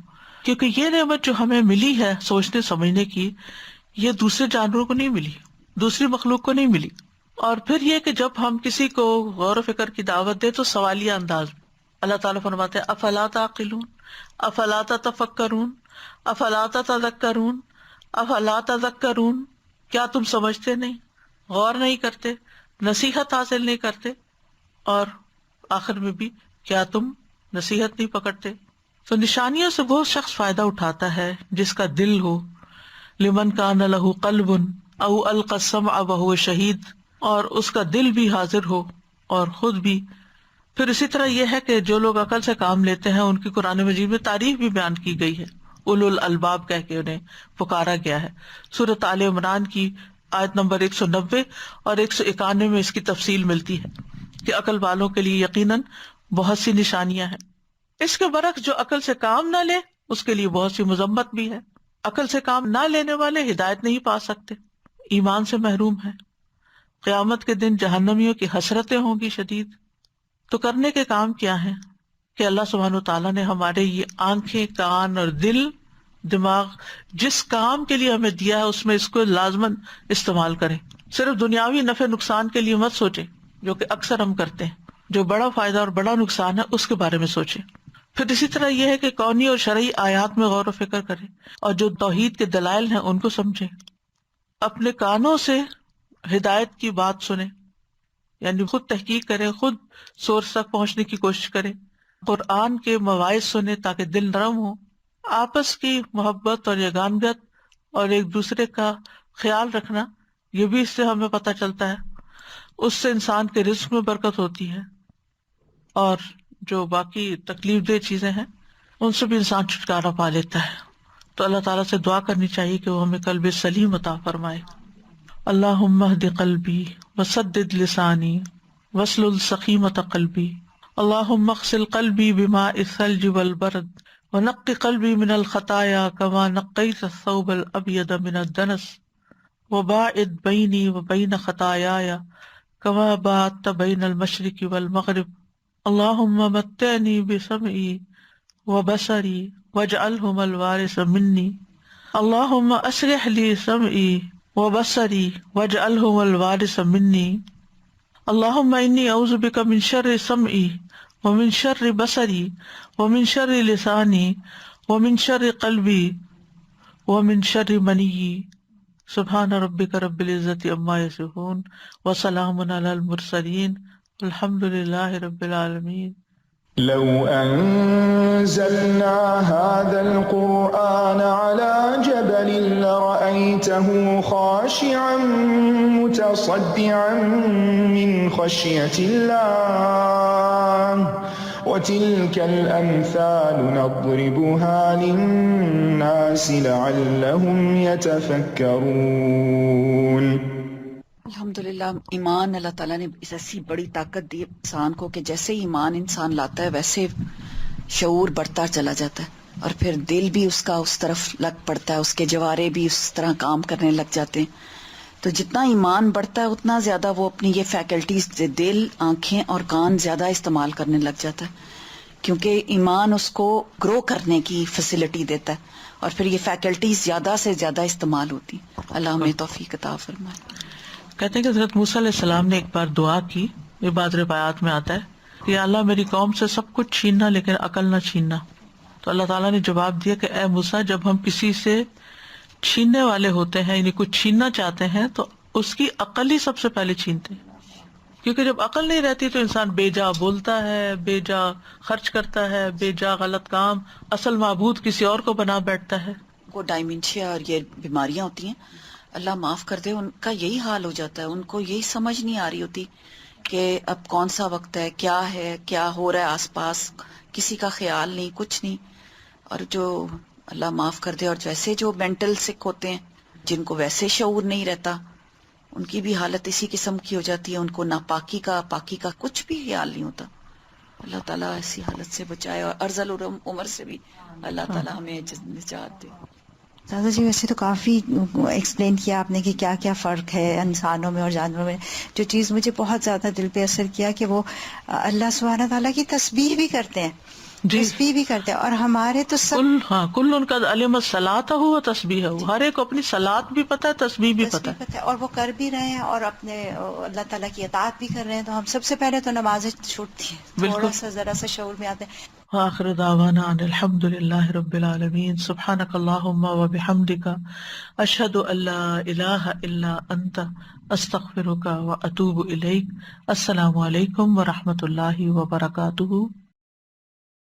کیونکہ یہ نعمت جو ہمیں ملی ہے سوچنے سمجھنے کی، یہ دوسرے جانوروں کو نہیں ملی، دوسری مخلوق کو نہیں ملی۔ اور پھر یہ کہ جب ہم کسی کو غور و فکر کی دعوت دیں تو سوالیہ انداز میں۔ اللہ تعالیٰ فرماتے ہیں افلا تعقلون، افلا تتفکرون، افلا تتذکرون، افلا تذکرون، کیا تم سمجھتے نہیں، غور نہیں کرتے، نصیحت حاصل نہیں کرتے، اور آخر میں بھی کیا تم نصیحت نہیں پکڑتے؟ تو نشانیوں سے وہ شخص فائدہ اٹھاتا ہے جس کا دل ہو، لمن کان لہ قلب او القى السمع وهو شہید، اور اس کا دل بھی حاضر ہو اور خود بھی۔ پھر اسی طرح یہ ہے کہ جو لوگ عقل سے کام لیتے ہیں ان کی قرآن مجید میں تعریف بھی بیان کی گئی ہے، اولو الالباب کہہ کے انہیں پکارا گیا ہے۔ سورۃ آل عمران کی آیت نمبر 190 اور 191 میں اس کی تفصیل ملتی ہے کہ عقل والوں کے لیے یقیناً بہت سی نشانیاں ہیں۔ اس کے برعکس جو عقل سے کام نہ لے اس کے لیے بہت سی مذمت بھی ہے۔ عقل سے کام نہ لینے والے ہدایت نہیں پا سکتے، ایمان سے محروم ہیں، قیامت کے دن جہنمیوں کی حسرتیں ہوں گی شدید۔ تو کرنے کے کام کیا ہیں کہ اللہ سبحانہ و تعالیٰ نے ہمارے یہ آنکھیں، کان اور دل، دماغ جس کام کے لیے ہمیں دیا ہے اس میں اس کو لازماً استعمال کریں۔ صرف دنیاوی نفع نقصان کے لیے مت سوچیں جو کہ اکثر ہم کرتے ہیں، جو بڑا فائدہ اور بڑا نقصان ہے اس کے بارے میں سوچیں۔ پھر اسی طرح یہ ہے کہ کونی اور شرعی آیات میں غور و فکر کریں اور جو توحید کے دلائل ہیں ان کو سمجھیں۔ اپنے کانوں سے ہدایت کی بات سنیں، یعنی خود تحقیق کریں، خود سورس تک پہنچنے کی کوشش کریں، قرآن کے مواعظ سنیں تاکہ دل نرم ہو۔ آپس کی محبت اور یگانگت اور ایک دوسرے کا خیال رکھنا، یہ بھی اس سے ہمیں پتہ چلتا ہے، اس سے انسان کے رزق میں برکت ہوتی ہے، اور جو باقی تکلیف دہ چیزیں ہیں ان سے بھی انسان چھٹکارا پا لیتا ہے۔ تو اللہ تعالیٰ سے دعا کرنی چاہیے کہ وہ ہمیں قلب سلیم عطا فرمائے۔ اللہم اہد قلبی وسدد لسانی واسلل سخیمۃ قلبی، اللہم اغسل قلبی بماء الثلج والبرد ونقی قلبی من الخطایا کما نقیت الثوب الابیض من الدنس وباعد بینی وبین خطایایا کما باعدت بین المشرق والمغرب، اللہم متعنی بسمعی وبصری واجعلہما الوارث منی، اللہم اصلح لی سمعی وبصری واجعلہما الوارث منی، اللہم انی اعوذ بک من شر سمعی ومن شر بصری ومن شر لسانی ومن شر قلبی ومن شر منی، سبحان ربک رب العزت عما یصفون وسلام علی المرسلین الحمد للہ رب العالمین۔ لو أنزلنا هذا القرآن على جبل لرأيته خاشعا متصدعا من خشية الله وتلك الأمثال نضربها للناس لعلهم يتفكرون۔ الحمدللہ، ایمان اللہ تعالیٰ نے اس ایسی بڑی طاقت دی انسان کو کہ جیسے ہی ایمان انسان لاتا ہے ویسے شعور بڑھتا چلا جاتا ہے، اور پھر دل بھی اس کا اس طرف لگ پڑتا ہے، اس کے جوارے بھی اس طرح کام کرنے لگ جاتے ہیں۔ تو جتنا ایمان بڑھتا ہے اتنا زیادہ وہ اپنی یہ فیکلٹیز دل، آنکھیں اور کان زیادہ استعمال کرنے لگ جاتا ہے، کیونکہ ایمان اس کو گرو کرنے کی فیسلٹی دیتا ہے اور پھر یہ فیکلٹیز زیادہ سے زیادہ استعمال ہوتی. اللہ ہمیں توفیق عطا فرمائے. کہتے ہیں کہ حضرت موسیٰ علیہ السلام نے ایک بار دعا کی، یہ بعض روایات میں آتا ہے کہ یا اللہ میری قوم سے سب کچھ چھیننا لیکن عقل نہ چھیننا. تو اللہ تعالیٰ نے جواب دیا کہ اے موسیٰ، جب ہم کسی سے چھیننے والے ہوتے ہیں، یعنی کچھ چھیننا چاہتے ہیں، تو اس کی عقل ہی سب سے پہلے چھینتے ہیں، کیونکہ جب عقل نہیں رہتی تو انسان بے جا بولتا ہے، بے جا خرچ کرتا ہے، بے جا غلط کام، اصل معبود کسی اور کو بنا بیٹھتا ہے. کو ڈائمینشیا اور یہ بیماریاں ہوتی ہیں، اللہ معاف کر دے، ان کا یہی حال ہو جاتا ہے. ان کو یہی سمجھ نہیں آ رہی ہوتی کہ اب کون سا وقت ہے، کیا ہو رہا ہے آس پاس، کسی کا خیال نہیں، کچھ نہیں. اور جو اللہ معاف کر دے، اور جیسے جو مینٹل سک ہوتے ہیں، جن کو ویسے شعور نہیں رہتا، ان کی بھی حالت اسی قسم کی ہو جاتی ہے. ان کو نہ پاکی کا کچھ بھی خیال نہیں ہوتا. اللہ تعالیٰ ایسی حالت سے بچائے، اور ارذل عمر سے بھی اللہ تعالیٰ ہمیں نجات دے. دادا جی ویسے تو کافی ایکسپلین کیا آپ نے کہ کیا کیا فرق ہے انسانوں میں اور جانوروں میں. جو چیز مجھے بہت زیادہ دل پہ اثر کیا کہ وہ اللہ سبحانہ تعالیٰ کی تسبیح بھی کرتے ہیں، تسبیح بھی کرتے ہیں. اور ہمارے تو سب کل ان کا علم الصلاۃ ہو تسبیح ہو، ہر ایک کو اپنی صلاۃ بھی پتہ ہے، تسبیح بھی پتہ ہے، اور وہ کر بھی رہے ہیں اور اپنے اللہ تعالیٰ کی اطاعت بھی کر رہے ہیں. تو ہم سب سے پہلے تو نمازیں چھوٹتی ہیں، تھوڑا سا ذرا سا شعور میں آتے ہیں. آخر دعوانا ان الحمد للہ رب العالمین. سبحانک اللہم وبحمدک، اشہد ان لا الہ الا انت، استغفرک واتوب الیک. السلام علیکم ورحمۃ اللہ وبرکاتہ.